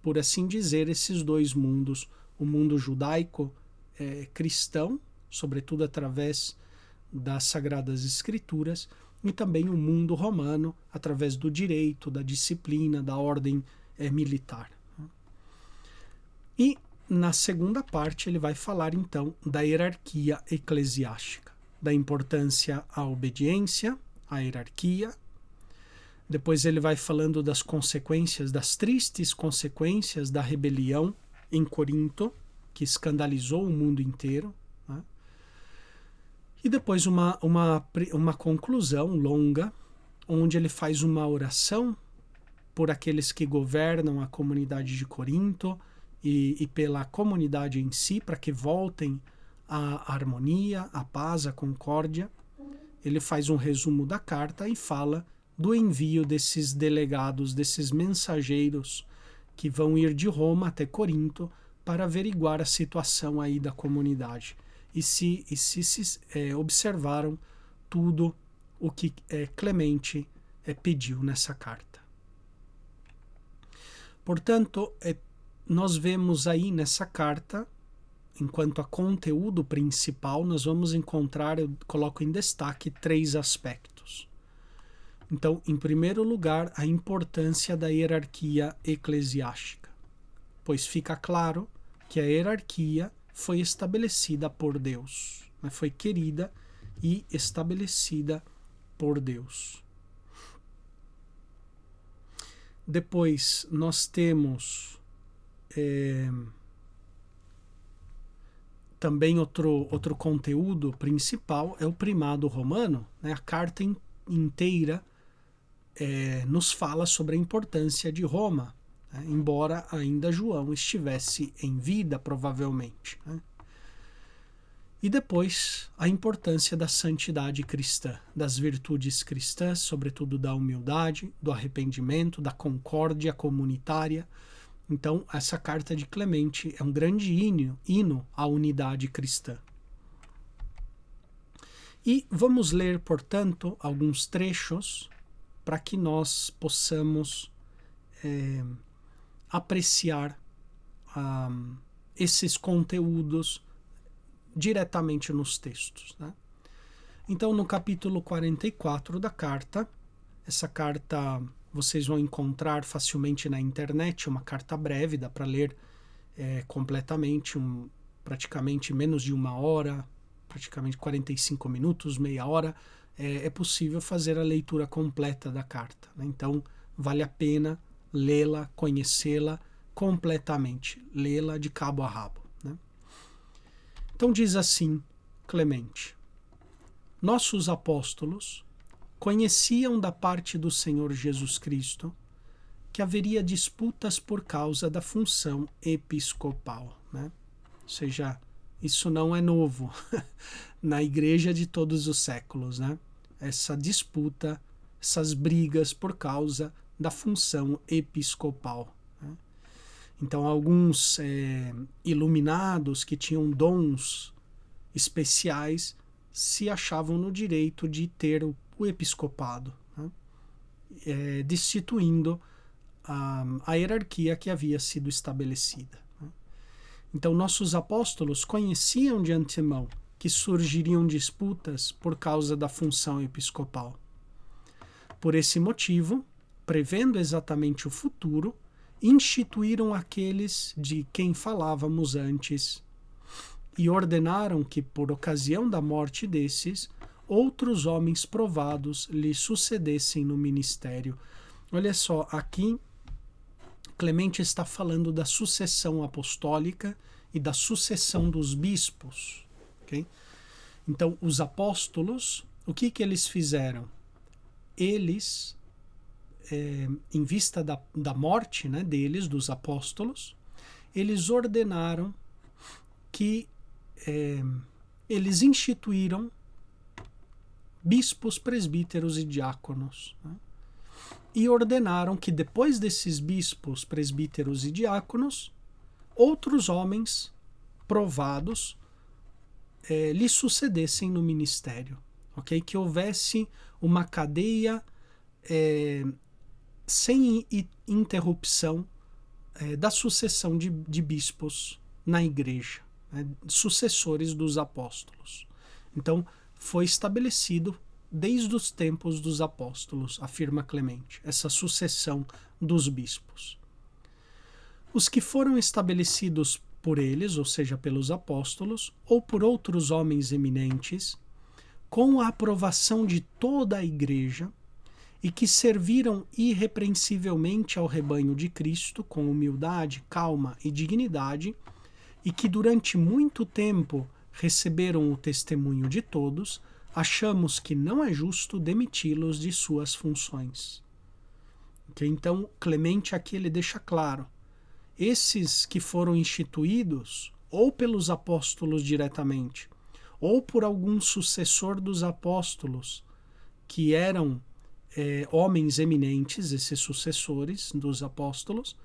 por assim dizer, esses dois mundos, o mundo judaico cristão, sobretudo através das Sagradas Escrituras, e também o mundo romano, através do direito, da disciplina, da ordem militar. E na segunda parte ele vai falar então da hierarquia eclesiástica, da importância à obediência, à hierarquia. Depois ele vai falando das consequências, das tristes consequências da rebelião em Corinto, que escandalizou o mundo inteiro, né? E depois uma conclusão longa, onde ele faz uma oração por aqueles que governam a comunidade de Corinto e pela comunidade em si, para que voltem à harmonia, à paz, à concórdia. Ele faz um resumo da carta e fala do envio desses delegados, desses mensageiros que vão ir de Roma até Corinto para averiguar a situação aí da comunidade e se observaram tudo o que Clemente pediu nessa carta. Portanto, nós vemos aí nessa carta, enquanto a conteúdo principal, nós vamos encontrar, eu coloco em destaque, 3 aspectos. Então, em primeiro lugar, a importância da hierarquia eclesiástica, pois fica claro que a hierarquia foi estabelecida por Deus, né? Foi querida e estabelecida por Deus. Depois, nós temos também outro conteúdo principal, é o primado romano, né? A carta inteira nos fala sobre a importância de Roma, né? Embora ainda João estivesse em vida, provavelmente, né? E depois a importância da santidade cristã, das virtudes cristãs, sobretudo da humildade, do arrependimento, da concórdia comunitária. Então, essa carta de Clemente é um grande hino à unidade cristã. E vamos ler, portanto, alguns trechos para que nós possamos apreciar esses conteúdos diretamente nos textos, né? Então, no capítulo 44 da carta, essa carta vocês vão encontrar facilmente na internet, uma carta breve, dá para ler completamente, praticamente menos de uma hora, praticamente 45 minutos, meia hora, é possível fazer a leitura completa da carta, né? Então, vale a pena lê-la, conhecê-la completamente, lê-la de cabo a rabo, né? Então diz assim Clemente: nossos apóstolos conheciam da parte do Senhor Jesus Cristo que haveria disputas por causa da função episcopal, né? Ou seja, isso não é novo na igreja de todos os séculos, né? Essa disputa, essas brigas por causa da função episcopal, né? Então, alguns iluminados que tinham dons especiais se achavam no direito de ter o episcopado, né? Destituindo a hierarquia que havia sido estabelecida, né? Então, nossos apóstolos conheciam de antemão que surgiriam disputas por causa da função episcopal. Por esse motivo, prevendo exatamente o futuro, instituíram aqueles de quem falávamos antes e ordenaram que, por ocasião da morte desses, outros homens provados lhe sucedessem no ministério. Olha só, aqui Clemente está falando da sucessão apostólica e da sucessão dos bispos, okay? Então, os apóstolos, o que eles fizeram? Eles, em vista da morte, né, deles, dos apóstolos, eles ordenaram que eles instituíram bispos, presbíteros e diáconos, né? E ordenaram que depois desses bispos, presbíteros e diáconos, outros homens provados lhe sucedessem no ministério, ok? Que houvesse uma cadeia sem interrupção da sucessão de bispos na igreja, né? Sucessores dos apóstolos. Então, foi estabelecido desde os tempos dos apóstolos, afirma Clemente, essa sucessão dos bispos. Os que foram estabelecidos por eles, ou seja, pelos apóstolos, ou por outros homens eminentes, com a aprovação de toda a igreja, e que serviram irrepreensivelmente ao rebanho de Cristo com humildade, calma e dignidade, e que durante muito tempo receberam o testemunho de todos, achamos que não é justo demiti-los de suas funções. Okay? Então, Clemente aqui ele deixa claro, esses que foram instituídos, ou pelos apóstolos diretamente, ou por algum sucessor dos apóstolos, que eram homens eminentes, esses sucessores dos apóstolos,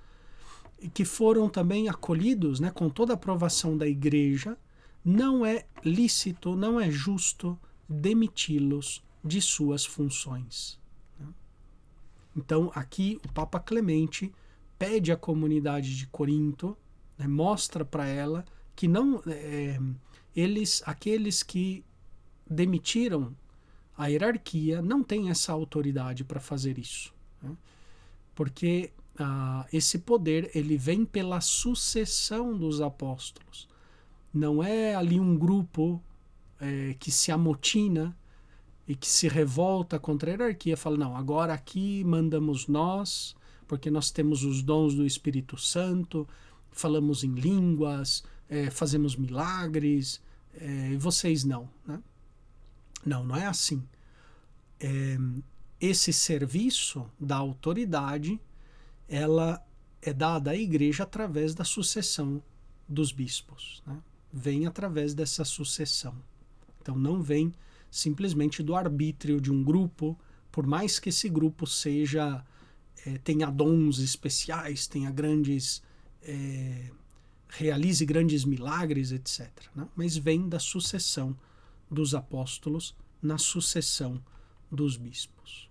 e que foram também acolhidos, né, com toda a aprovação da igreja, não é lícito, não é justo demiti-los de suas funções. Então, aqui o Papa Clemente pede à comunidade de Corinto, né, mostra para ela que não aqueles que demitiram a hierarquia não têm essa autoridade para fazer isso, né? Porque esse poder ele vem pela sucessão dos apóstolos. Não é ali um grupo que se amotina e que se revolta contra a hierarquia, fala, não, agora aqui mandamos nós, porque nós temos os dons do Espírito Santo, falamos em línguas, fazemos milagres, e vocês não, né? Não é assim. Esse serviço da autoridade, ela é dada à igreja através da sucessão dos bispos, né? vem através dessa sucessão. Então não vem simplesmente do arbítrio de um grupo, por mais que esse grupo tenha dons especiais, realize grandes milagres, etc. Né? Mas vem da sucessão dos apóstolos na sucessão dos bispos.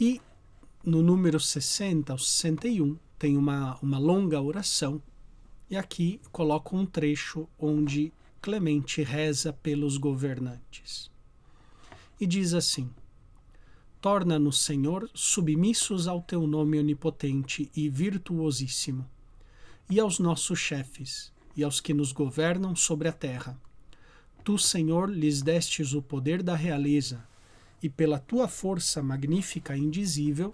E no número 60 ao 61 tem uma longa oração, e aqui coloco um trecho onde Clemente reza pelos governantes. E diz assim: torna-nos, Senhor, submissos ao teu nome onipotente e virtuosíssimo, e aos nossos chefes, e aos que nos governam sobre a terra. Tu, Senhor, lhes destes o poder da realeza, e pela tua força magnífica e indizível,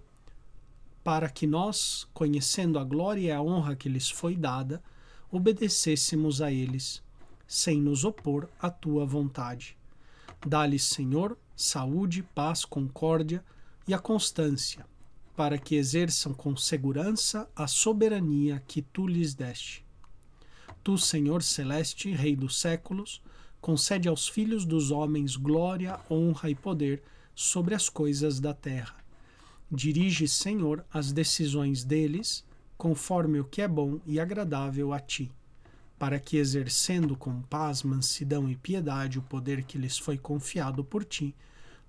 para que nós, conhecendo a glória e a honra que lhes foi dada, obedecêssemos a eles, sem nos opor à tua vontade. Dá-lhes, Senhor, saúde, paz, concórdia e a constância, para que exerçam com segurança a soberania que tu lhes deste. Tu, Senhor celeste, Rei dos séculos, concede aos filhos dos homens glória, honra e poder sobre as coisas da terra. Dirige, Senhor, as decisões deles, conforme o que é bom e agradável a ti, para que, exercendo com paz, mansidão e piedade o poder que lhes foi confiado por ti,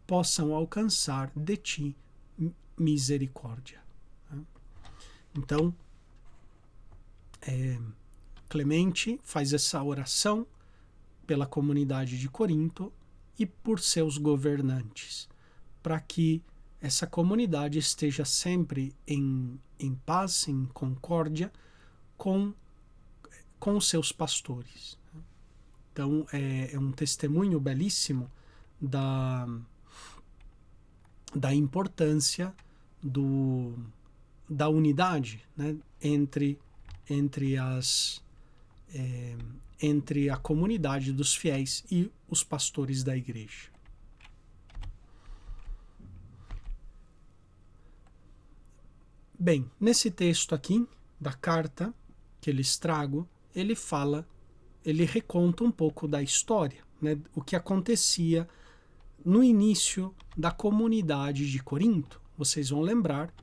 possam alcançar de ti misericórdia. Então, Clemente faz essa oração pela comunidade de Corinto e por seus governantes, para que essa comunidade esteja sempre em paz, em concórdia com os seus pastores. Então, é um testemunho belíssimo da importância da unidade, né, entre a comunidade dos fiéis e os pastores da igreja. Bem, nesse texto aqui da carta que lhes trago, ele reconta um pouco da história, né, o que acontecia no início da comunidade de Corinto. Vocês vão lembrar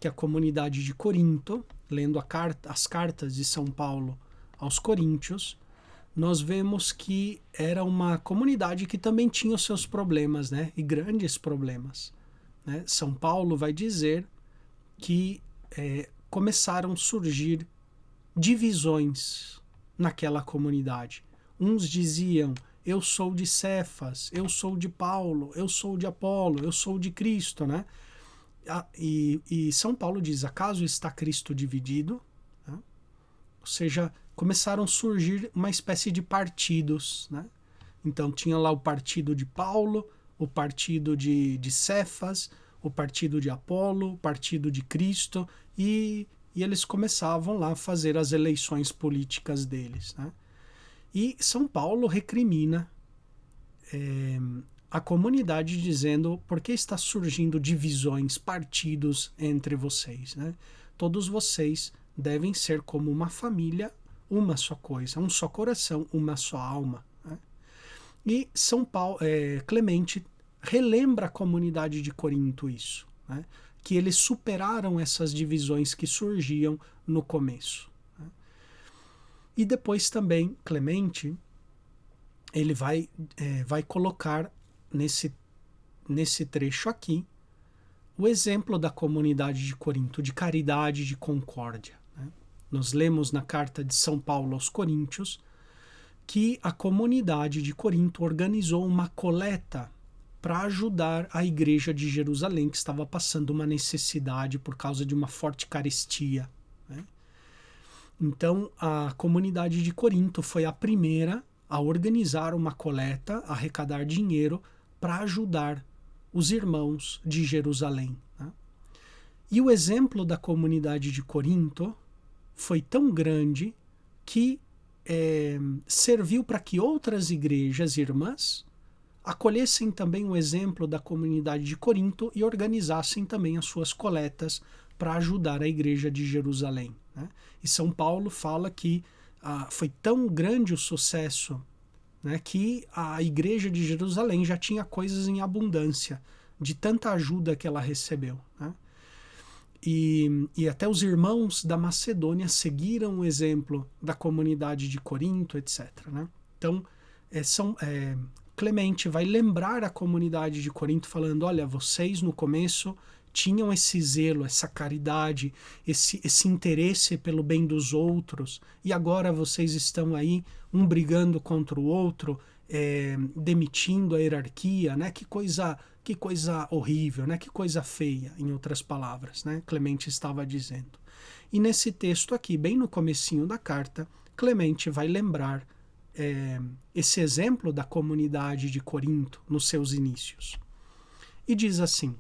que a comunidade de Corinto, lendo as cartas de São Paulo aos Coríntios, nós vemos que era uma comunidade que também tinha os seus problemas, né, e grandes problemas. Né? São Paulo vai dizer que começaram a surgir divisões naquela comunidade. Uns diziam: eu sou de Cefas, eu sou de Paulo, eu sou de Apolo, eu sou de Cristo, né? E São Paulo diz: acaso está Cristo dividido? Né? Ou seja, começaram a surgir uma espécie de partidos, né? Então tinha lá o partido de Paulo, o partido de Cefas, o partido de Apolo, o partido de Cristo, e eles começavam lá a fazer as eleições políticas deles, né? E São Paulo recrimina a comunidade dizendo: por que está surgindo divisões, partidos entre vocês, né? Todos vocês devem ser como uma família, uma só coisa, um só coração, uma só alma, né? E Clemente relembra a comunidade de Corinto isso, né? Que eles superaram essas divisões que surgiam no começo. Né? E depois também Clemente ele vai colocar nesse trecho aqui o exemplo da comunidade de Corinto, de caridade, de concórdia. Né? Nós lemos na carta de São Paulo aos Coríntios que a comunidade de Corinto organizou uma coleta para ajudar a igreja de Jerusalém, que estava passando uma necessidade por causa de uma forte carestia. Né? Então, a comunidade de Corinto foi a primeira a organizar uma coleta, a arrecadar dinheiro para ajudar os irmãos de Jerusalém. Né? E o exemplo da comunidade de Corinto foi tão grande que serviu para que outras igrejas irmãs acolhessem também o exemplo da comunidade de Corinto e organizassem também as suas coletas para ajudar a igreja de Jerusalém. né? E São Paulo fala que foi tão grande o sucesso, né, que a igreja de Jerusalém já tinha coisas em abundância, de tanta ajuda que ela recebeu, né? E até os irmãos da Macedônia seguiram o exemplo da comunidade de Corinto, etc., né? Então, Clemente vai lembrar a comunidade de Corinto falando, olha, vocês no começo tinham esse zelo, essa caridade, esse interesse pelo bem dos outros, e agora vocês estão aí, um brigando contra o outro, demitindo a hierarquia, né? Que coisa horrível, né? Que coisa feia, em outras palavras, né? Clemente estava dizendo. E nesse texto aqui, bem no comecinho da carta, Clemente vai lembrar esse exemplo da comunidade de Corinto nos seus inícios. E diz assim: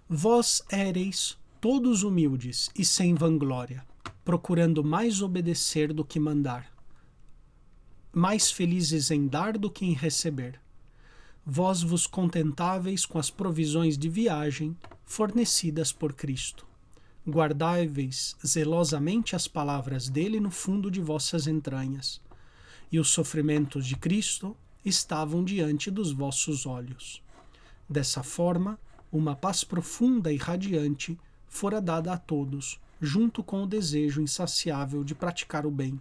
vós éreis todos humildes e sem vanglória, procurando mais obedecer do que mandar, mais felizes em dar do que em receber. Vós vos contentáveis com as provisões de viagem fornecidas por Cristo. Guardai-veis zelosamente as palavras dele no fundo de vossas entranhas, e os sofrimentos de Cristo estavam diante dos vossos olhos. Dessa forma, uma paz profunda e radiante fora dada a todos, junto com o desejo insaciável de praticar o bem,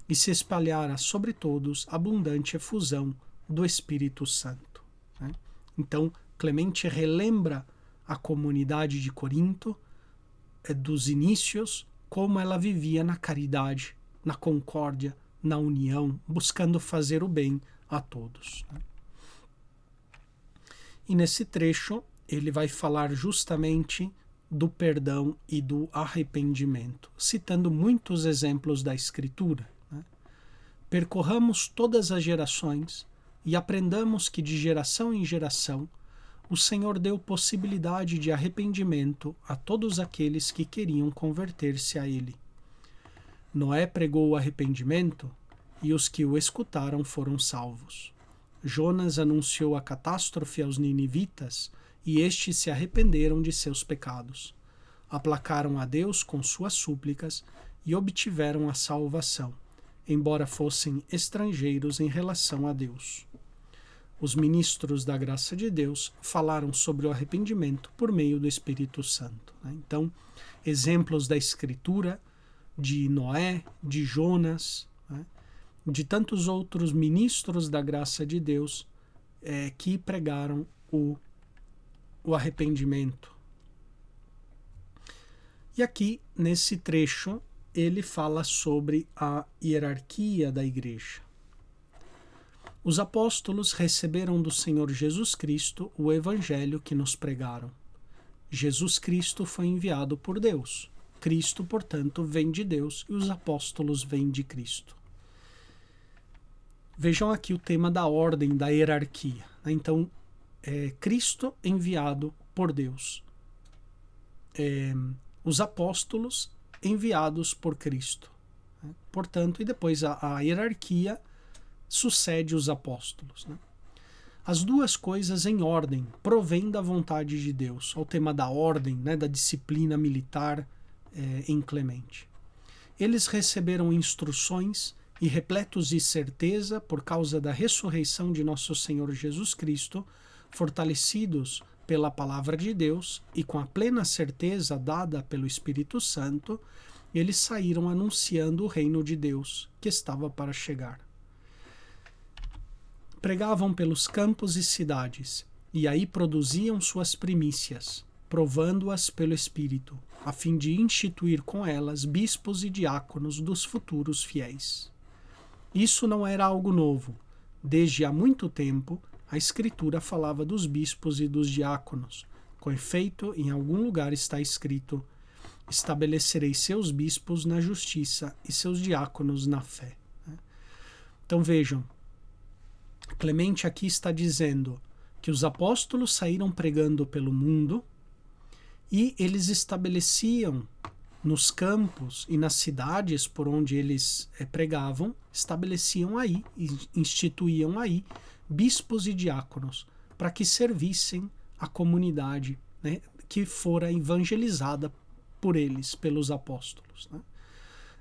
e se espalhara sobre todos abundante efusão do Espírito Santo, né? Então, Clemente relembra a comunidade de Corinto, dos inícios, como ela vivia na caridade, na concórdia, na união, buscando fazer o bem a todos, né? E nesse trecho, ele vai falar justamente do perdão e do arrependimento, citando muitos exemplos da Escritura, né? Percorramos todas as gerações e aprendamos que de geração em geração o Senhor deu possibilidade de arrependimento a todos aqueles que queriam converter-se a Ele. Noé pregou o arrependimento e os que o escutaram foram salvos. Jonas anunciou a catástrofe aos ninivitas e estes se arrependeram de seus pecados. Aplacaram a Deus com suas súplicas e obtiveram a salvação, embora fossem estrangeiros em relação a Deus. Os ministros da graça de Deus falaram sobre o arrependimento por meio do Espírito Santo, né? Então, exemplos da Escritura, de Noé, de Jonas, né? De tantos outros ministros da graça de Deus que pregaram o arrependimento. E aqui, nesse trecho, ele fala sobre a hierarquia da igreja. Os apóstolos receberam do Senhor Jesus Cristo o evangelho que nos pregaram. Jesus Cristo foi enviado por Deus. Cristo, portanto, vem de Deus e os apóstolos vêm de Cristo. Vejam aqui o tema da ordem, da hierarquia, né? Então, Cristo enviado por Deus. Os apóstolos enviados por Cristo, né? Portanto, e depois a hierarquia sucede os apóstolos, né? As duas coisas em ordem provêm da vontade de Deus. Ao tema da ordem, né, da disciplina militar em Clemente. Eles receberam instruções e, repletos de certeza por causa da ressurreição de nosso Senhor Jesus Cristo, fortalecidos pela palavra de Deus e com a plena certeza dada pelo Espírito Santo, eles saíram anunciando o reino de Deus que estava para chegar. Pregavam pelos campos e cidades, e aí produziam suas primícias, provando-as pelo Espírito, a fim de instituir com elas bispos e diáconos dos futuros fiéis. Isso não era algo novo. Desde há muito tempo, a Escritura falava dos bispos e dos diáconos. Com efeito, em algum lugar está escrito: estabelecerei seus bispos na justiça e seus diáconos na fé. Então vejam, Clemente aqui está dizendo que os apóstolos saíram pregando pelo mundo e eles estabeleciam nos campos e nas cidades por onde eles pregavam, estabeleciam aí, instituíam aí bispos e diáconos para que servissem a comunidade, né, que fora evangelizada por eles, pelos apóstolos, né?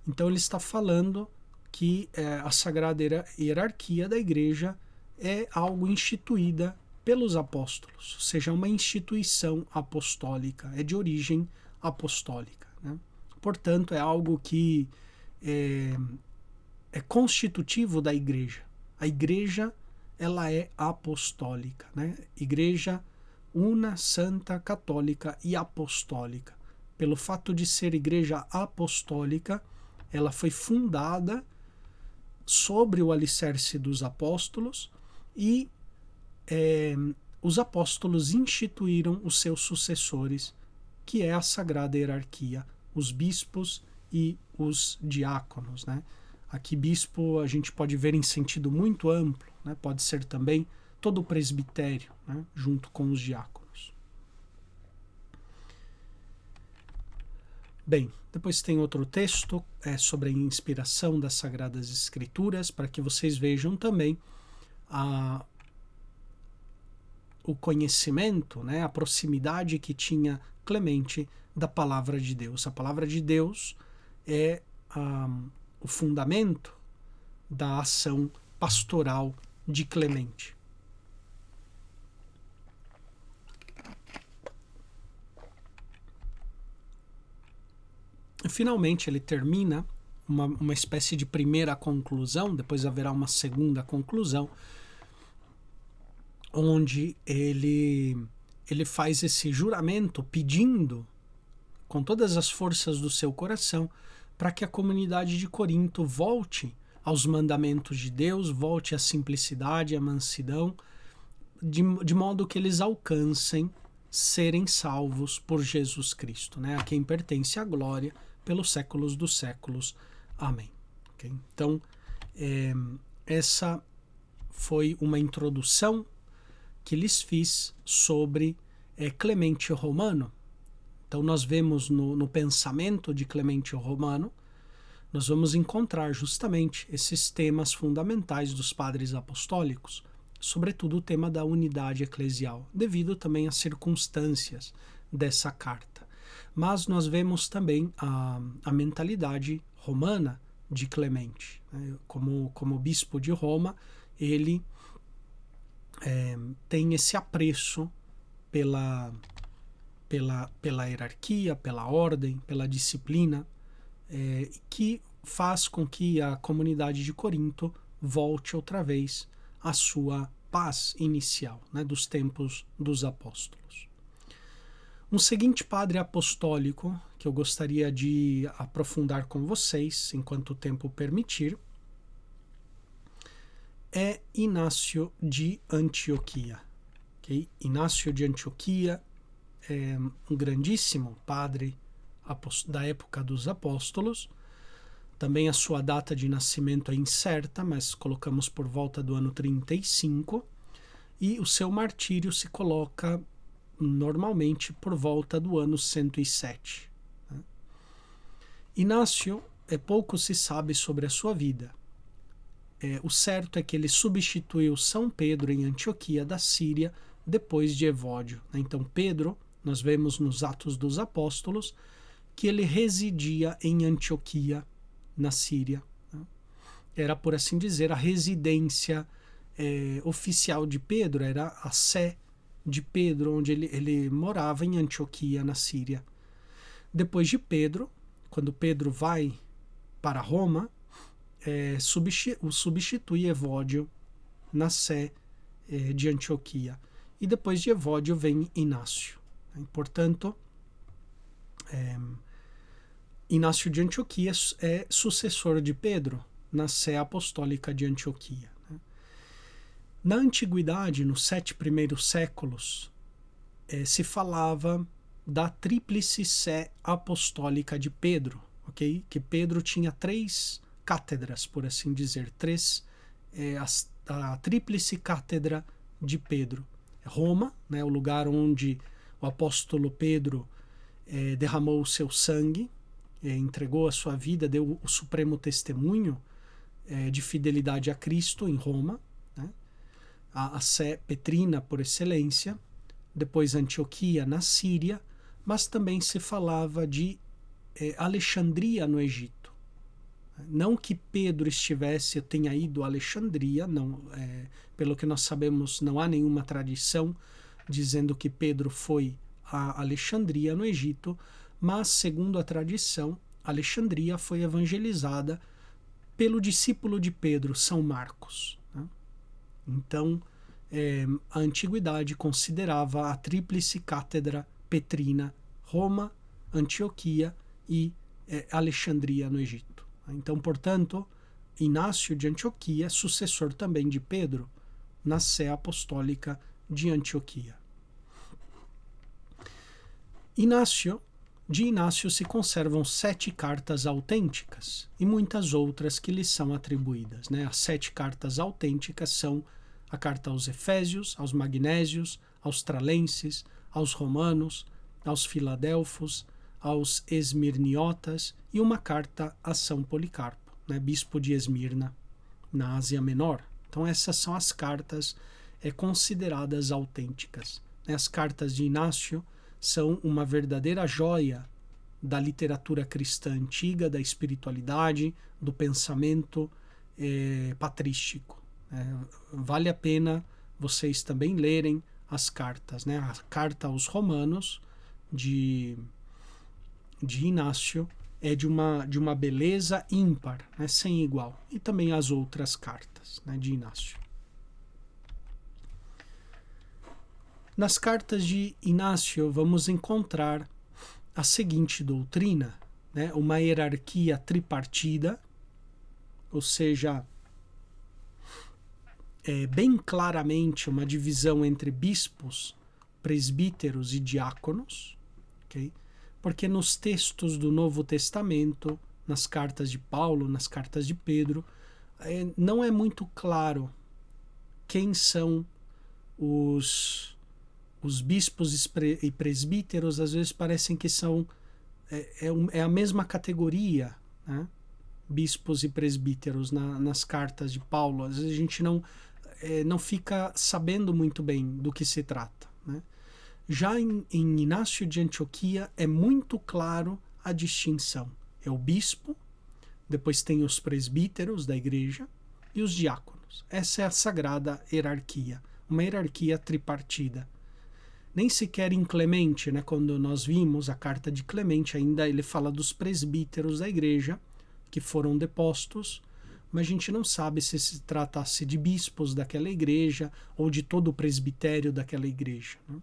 Então ele está falando que a sagrada hierarquia da igreja é algo instituída pelos apóstolos, ou seja, uma instituição apostólica, é de origem apostólica, né? Portanto, é algo que é constitutivo da igreja. A igreja, ela é apostólica, né? Igreja una, santa, católica e apostólica. Pelo fato de ser igreja apostólica, ela foi fundada sobre o alicerce dos apóstolos e os apóstolos instituíram os seus sucessores, que é a sagrada hierarquia, os bispos e os diáconos, né? Aqui bispo a gente pode ver em sentido muito amplo, né? Pode ser também todo o presbitério, né? Junto com os diáconos. Bem, depois tem outro texto sobre a inspiração das Sagradas Escrituras, para que vocês vejam também o conhecimento, né, a proximidade que tinha Clemente da palavra de Deus. A palavra de Deus é o fundamento da ação pastoral de Clemente. Finalmente ele termina uma espécie de primeira conclusão, depois haverá uma segunda conclusão, onde ele faz esse juramento pedindo com todas as forças do seu coração para que a comunidade de Corinto volte aos mandamentos de Deus, volte à simplicidade, à mansidão, de modo que eles alcancem serem salvos por Jesus Cristo, né? A quem pertence a glória pelos séculos dos séculos. Amém. Okay? Então, essa foi uma introdução que lhes fiz sobre Clemente Romano. Então, nós vemos no pensamento de Clemente Romano, nós vamos encontrar justamente esses temas fundamentais dos padres apostólicos, sobretudo o tema da unidade eclesial, devido também às circunstâncias dessa carta. Mas nós vemos também a mentalidade romana de Clemente, né? Como bispo de Roma, ele tem esse apreço pela hierarquia, pela ordem, pela disciplina, que faz com que a comunidade de Corinto volte outra vez à sua paz inicial, né, dos tempos dos apóstolos. Um seguinte padre apostólico que eu gostaria de aprofundar com vocês, enquanto o tempo permitir, é Inácio de Antioquia. Okay? Inácio de Antioquia é um grandíssimo padre da época dos apóstolos. Também a sua data de nascimento é incerta, mas colocamos por volta do ano 35, e o seu martírio se coloca normalmente por volta do ano 107. Né? Inácio, pouco se sabe sobre a sua vida. O certo é que ele substituiu São Pedro em Antioquia da Síria depois de Evódio. Né? Então Pedro, nós vemos nos Atos dos Apóstolos, que ele residia em Antioquia, na Síria. Né? Era, por assim dizer, a residência oficial de Pedro, era a sé de Pedro, onde ele morava em Antioquia, na Síria. Depois de Pedro, quando Pedro vai para Roma, o substitui Evódio na sé de Antioquia. E depois de Evódio vem Inácio. Portanto, Inácio de Antioquia é sucessor de Pedro na sé apostólica de Antioquia. Na antiguidade, nos 7 primeiros séculos, se falava da tríplice sé apostólica de Pedro, okay? Que Pedro tinha 3 cátedras, por assim dizer, a tríplice cátedra de Pedro. Roma, né, o lugar onde o apóstolo Pedro derramou o seu sangue, entregou a sua vida, deu o supremo testemunho de fidelidade a Cristo em Roma, né? A sé petrina por excelência. Depois Antioquia na Síria, mas também se falava de Alexandria no Egito. Não que Pedro tenha ido a Alexandria, não, pelo que nós sabemos, não há nenhuma tradição dizendo que Pedro foi a Alexandria no Egito, mas, segundo a tradição, Alexandria foi evangelizada pelo discípulo de Pedro, São Marcos. Né? Então, a antiguidade considerava a tríplice cátedra petrina Roma, Antioquia e Alexandria no Egito. Então, portanto, Inácio de Antioquia, sucessor também de Pedro, na Sé Apostólica de Antioquia. De Inácio se conservam 7 cartas autênticas e muitas outras que lhe são atribuídas. Né? As 7 cartas autênticas são a carta aos Efésios, aos Magnésios, aos Tralenses, aos Romanos, aos Filadelfos, aos Esmirniotas e uma carta a São Policarpo, né, bispo de Esmirna, na Ásia Menor. Então essas são as cartas consideradas autênticas. As cartas de Inácio são uma verdadeira joia da literatura cristã antiga, da espiritualidade, do pensamento patrístico. Vale a pena vocês também lerem as cartas. Né? A carta aos Romanos, de Inácio, é de uma beleza ímpar, né, sem igual. E também as outras cartas, né, de Inácio. Nas cartas de Inácio vamos encontrar a seguinte doutrina, né, uma hierarquia tripartida, ou seja, bem claramente uma divisão entre bispos, presbíteros e diáconos, ok? Porque nos textos do Novo Testamento, nas cartas de Paulo, nas cartas de Pedro, não é muito claro quem são os bispos e presbíteros. Às vezes parecem que são a mesma categoria, né? Bispos e presbíteros nas cartas de Paulo. Às vezes a gente não fica sabendo muito bem do que se trata, né? Já em Inácio de Antioquia é muito claro a distinção. É o bispo, depois tem os presbíteros da igreja e os diáconos. Essa é a sagrada hierarquia, uma hierarquia tripartida. Nem sequer em Clemente, né, quando nós vimos a carta de Clemente, ainda ele fala dos presbíteros da igreja, que foram depostos, mas a gente não sabe se tratasse de bispos daquela igreja ou de todo o presbitério daquela igreja, né?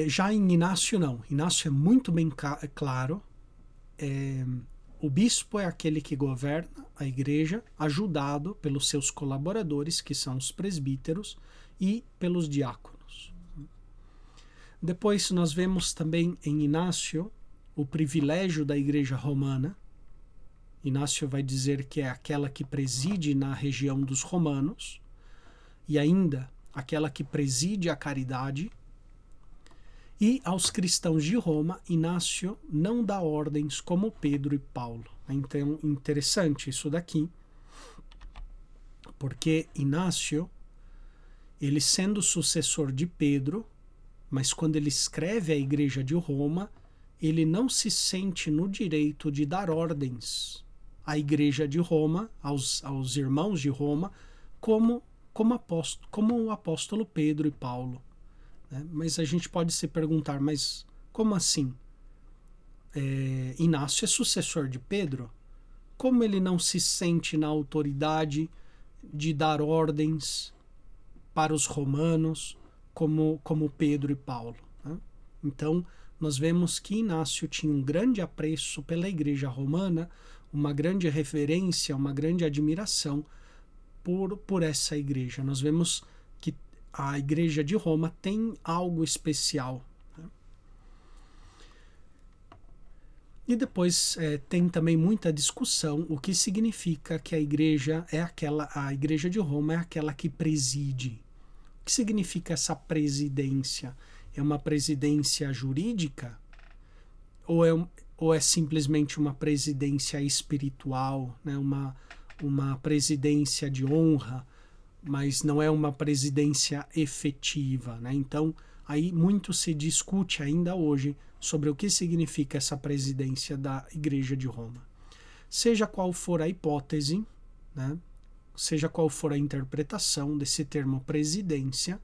Já em Inácio, não. Inácio é muito bem claro. O bispo é aquele que governa a igreja, ajudado pelos seus colaboradores, que são os presbíteros, e pelos diáconos. Depois nós vemos também em Inácio o privilégio da igreja romana. Inácio vai dizer que é aquela que preside na região dos romanos, e ainda aquela que preside a caridade. E aos cristãos de Roma, Inácio não dá ordens como Pedro e Paulo. Então, interessante isso daqui, porque Inácio, ele sendo sucessor de Pedro, mas quando ele escreve à igreja de Roma, ele não se sente no direito de dar ordens à igreja de Roma, aos irmãos de Roma, como o apóstolo Pedro e Paulo. Mas a gente pode se perguntar, mas como assim? Inácio é sucessor de Pedro? Como ele não se sente na autoridade de dar ordens para os romanos como Pedro e Paulo, né? Então, nós vemos que Inácio tinha um grande apreço pela igreja romana, uma grande reverência, uma grande admiração por essa igreja. Nós vemos que a igreja de Roma tem algo especial, né? E depois tem também muita discussão o que significa que a igreja de Roma é aquela que preside. O que significa essa presidência? É uma presidência jurídica? Ou é simplesmente uma presidência espiritual, né? Uma presidência de honra, mas não é uma presidência efetiva, né? Então, Aí muito se discute ainda hoje sobre o que significa essa presidência da Igreja de Roma. Seja qual for a hipótese, né, seja qual for a interpretação desse termo presidência,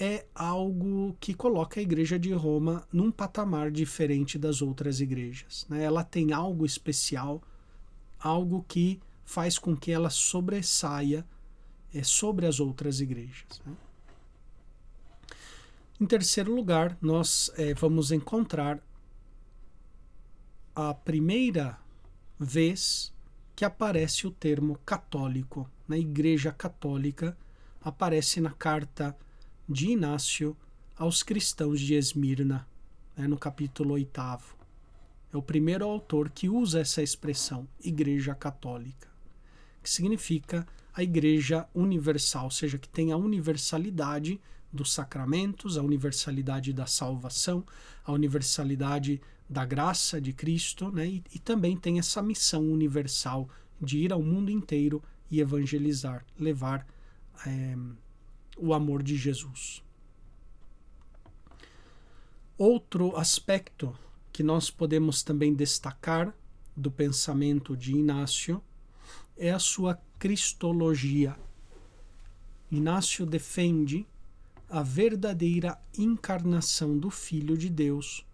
é algo que coloca a Igreja de Roma num patamar diferente das outras igrejas, né? Ela tem algo especial, algo que faz com que ela sobressaia sobre as outras igrejas, né? Em terceiro lugar, nós vamos encontrar a primeira vez que aparece o termo católico. Na Igreja Católica aparece na carta de Inácio aos cristãos de Esmirna, no capítulo 8º. É o primeiro autor que usa essa expressão, Igreja Católica, que significa a Igreja Universal, ou seja, que tem a universalidade dos sacramentos, a universalidade da salvação, a universalidade da graça de Cristo, né? E também tem essa missão universal de ir ao mundo inteiro e evangelizar, levar o amor de Jesus. Outro aspecto que nós podemos também destacar do pensamento de Inácio é a sua cristologia. Inácio defende a verdadeira encarnação do Filho de Deus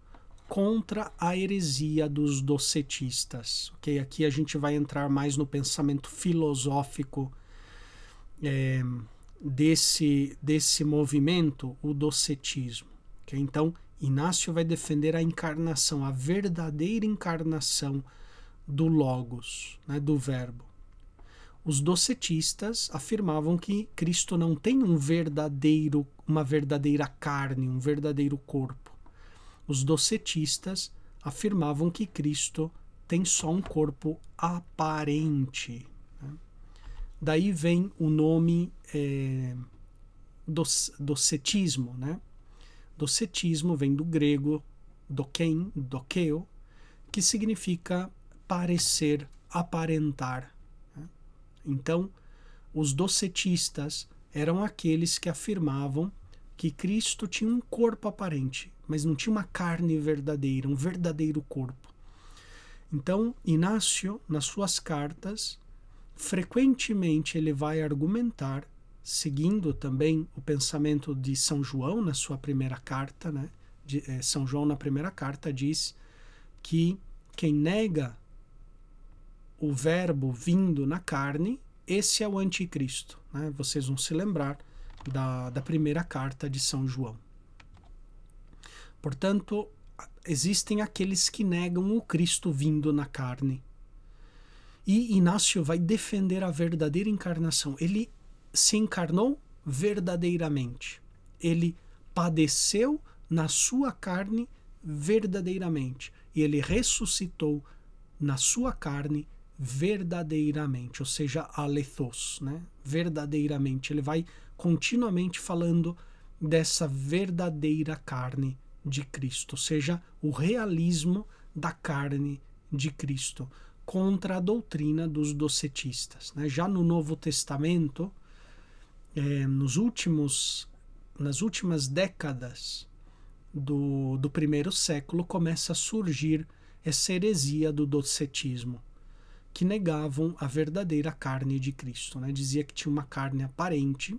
contra a heresia dos docetistas. Okay? Aqui a gente vai entrar mais no pensamento filosófico desse movimento, o docetismo. Okay? Então, Inácio vai defender a encarnação, a verdadeira encarnação do Logos, né, do Verbo. Os docetistas afirmavam que Cristo não tem uma verdadeira carne, um verdadeiro corpo. Os docetistas afirmavam que Cristo tem só um corpo aparente. Né? Daí vem o nome docetismo, né? Docetismo vem do grego dokeo, que significa parecer, aparentar. Né? Então, os docetistas eram aqueles que afirmavam que Cristo tinha um corpo aparente, mas não tinha uma carne verdadeira, um verdadeiro corpo. Então, Inácio, nas suas cartas, frequentemente ele vai argumentar, seguindo também o pensamento de São João na sua primeira carta, né? São João na primeira carta diz que quem nega o verbo vindo na carne, esse é o anticristo. Né? Vocês vão se lembrar da primeira carta de São João. Portanto, existem aqueles que negam o Cristo vindo na carne. E Inácio vai defender a verdadeira encarnação. Ele se encarnou verdadeiramente. Ele padeceu na sua carne verdadeiramente. E ele ressuscitou na sua carne verdadeiramente, ou seja, alethos, né? Verdadeiramente. Ele vai continuamente falando dessa verdadeira carne de Cristo, ou seja, o realismo da carne de Cristo, contra a doutrina dos docetistas. Né? Já no Novo Testamento, nas últimas décadas do primeiro século, começa a surgir essa heresia do docetismo, que negavam a verdadeira carne de Cristo. Né? Dizia que tinha uma carne aparente,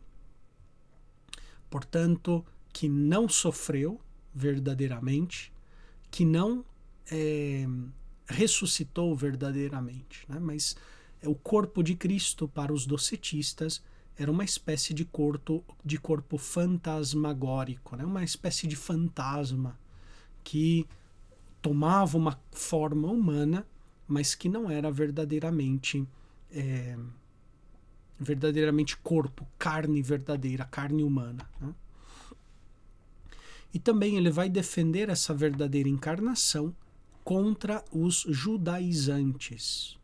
portanto, que não sofreu verdadeiramente, que não ressuscitou verdadeiramente. Né? Mas o corpo de Cristo, para os docetistas, era uma espécie de corpo fantasmagórico, né? Uma espécie de fantasma que tomava uma forma humana, mas que não era verdadeiramente corpo, carne verdadeira, carne humana. Né? E também ele vai defender essa verdadeira encarnação contra os judaizantes,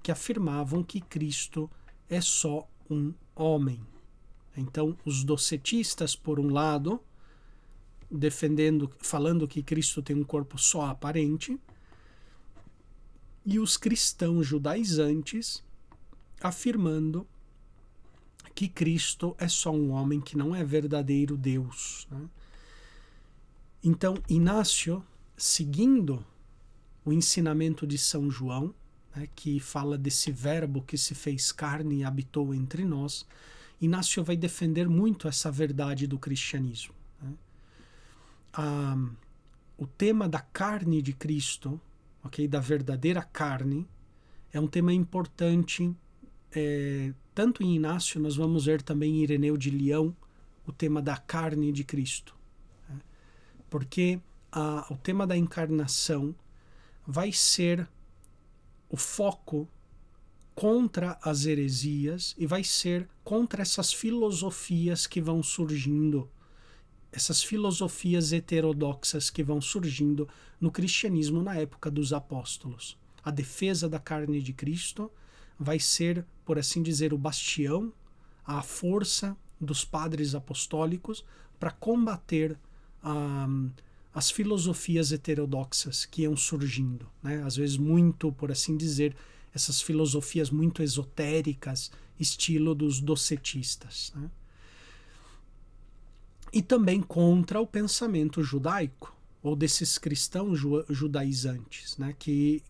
que afirmavam que Cristo é só um homem. Então, os docetistas, por um lado, falando que Cristo tem um corpo só aparente, e os cristãos judaizantes afirmando que Cristo é só um homem, que não é verdadeiro Deus. Né? Então, Inácio, seguindo o ensinamento de São João, né, que fala desse verbo que se fez carne e habitou entre nós, Inácio vai defender muito essa verdade do cristianismo. Né? O tema da carne de Cristo, okay, da verdadeira carne, é um tema importante. Tanto em Inácio, nós vamos ver também em Ireneu de Leão, o tema da carne de Cristo. Né? Porque o tema da encarnação vai ser o foco contra as heresias e vai ser contra essas filosofias que vão surgindo, essas filosofias heterodoxas que vão surgindo no cristianismo na época dos apóstolos. A defesa da carne de Cristo vai ser, por assim dizer, o bastião, a força dos padres apostólicos para combater as filosofias heterodoxas que iam surgindo, né? Às vezes muito, por assim dizer, essas filosofias muito esotéricas, estilo dos docetistas, né? E também contra o pensamento judaico, ou desses cristãos judaizantes, né? que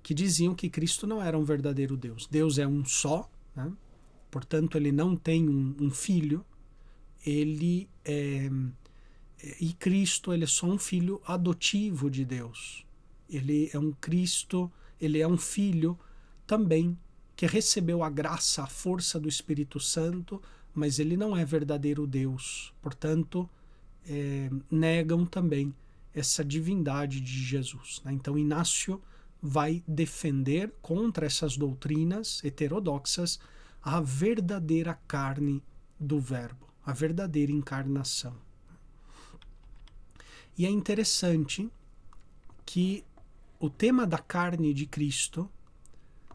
diziam que Cristo não era um verdadeiro Deus. Deus é um só, né? Portanto, ele não tem um filho, e Cristo ele é só um filho adotivo de Deus. Ele é um Cristo, ele é um filho também que recebeu a graça, a força do Espírito Santo, mas ele não é verdadeiro Deus. Portanto, negam também essa divindade de Jesus. Né? Então, Inácio vai defender contra essas doutrinas heterodoxas a verdadeira carne do Verbo, a verdadeira encarnação. E é interessante que o tema da carne de Cristo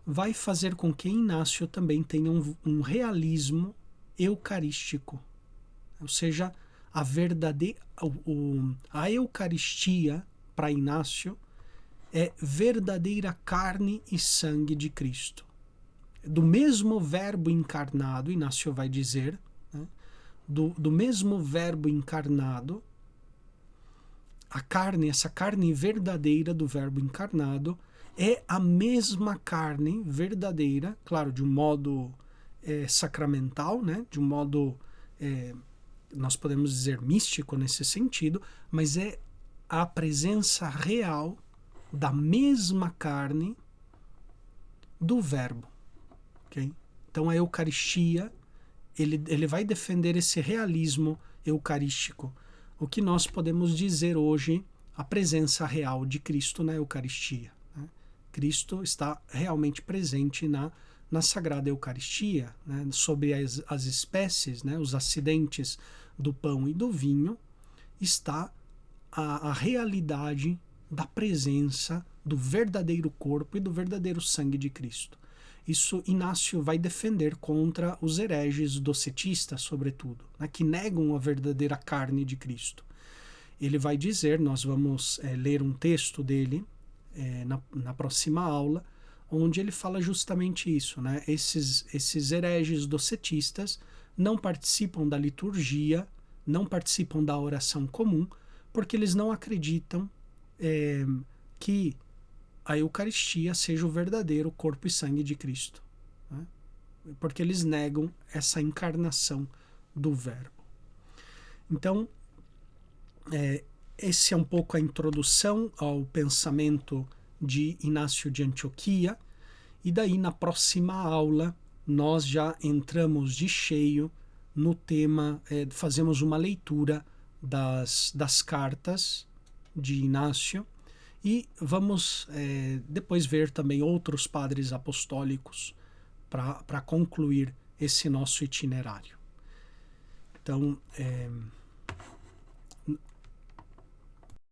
vai fazer com que Inácio também tenha um realismo eucarístico. Ou seja, a Eucaristia, para Inácio, é verdadeira carne e sangue de Cristo. Do mesmo verbo encarnado, Inácio vai dizer, né, do mesmo verbo encarnado, a carne, essa carne verdadeira do verbo encarnado, é a mesma carne verdadeira, claro, de um modo sacramental, né, de um modo, nós podemos dizer, místico nesse sentido, mas é a presença real da mesma carne do verbo. Okay? Então a Eucaristia, ele vai defender esse realismo eucarístico, o que nós podemos dizer hoje a presença real de Cristo na Eucaristia. Né? Cristo está realmente presente na Sagrada Eucaristia, né? Sobre as espécies, né? Os acidentes do pão e do vinho, está a realidade da presença do verdadeiro corpo e do verdadeiro sangue de Cristo. Isso Inácio vai defender contra os hereges docetistas, sobretudo, né, que negam a verdadeira carne de Cristo. Ele vai dizer, nós vamos ler um texto dele na próxima aula, onde ele fala justamente isso. Né? Esses hereges docetistas não participam da liturgia, não participam da oração comum, porque eles não acreditam que a Eucaristia seja o verdadeiro corpo e sangue de Cristo, né? Porque eles negam essa encarnação do Verbo. Então, esse é um pouco a introdução ao pensamento de Inácio de Antioquia, e daí na próxima aula nós já entramos de cheio no tema, fazemos uma leitura das cartas de Inácio, e vamos depois ver também outros padres apostólicos para concluir esse nosso itinerário. Então,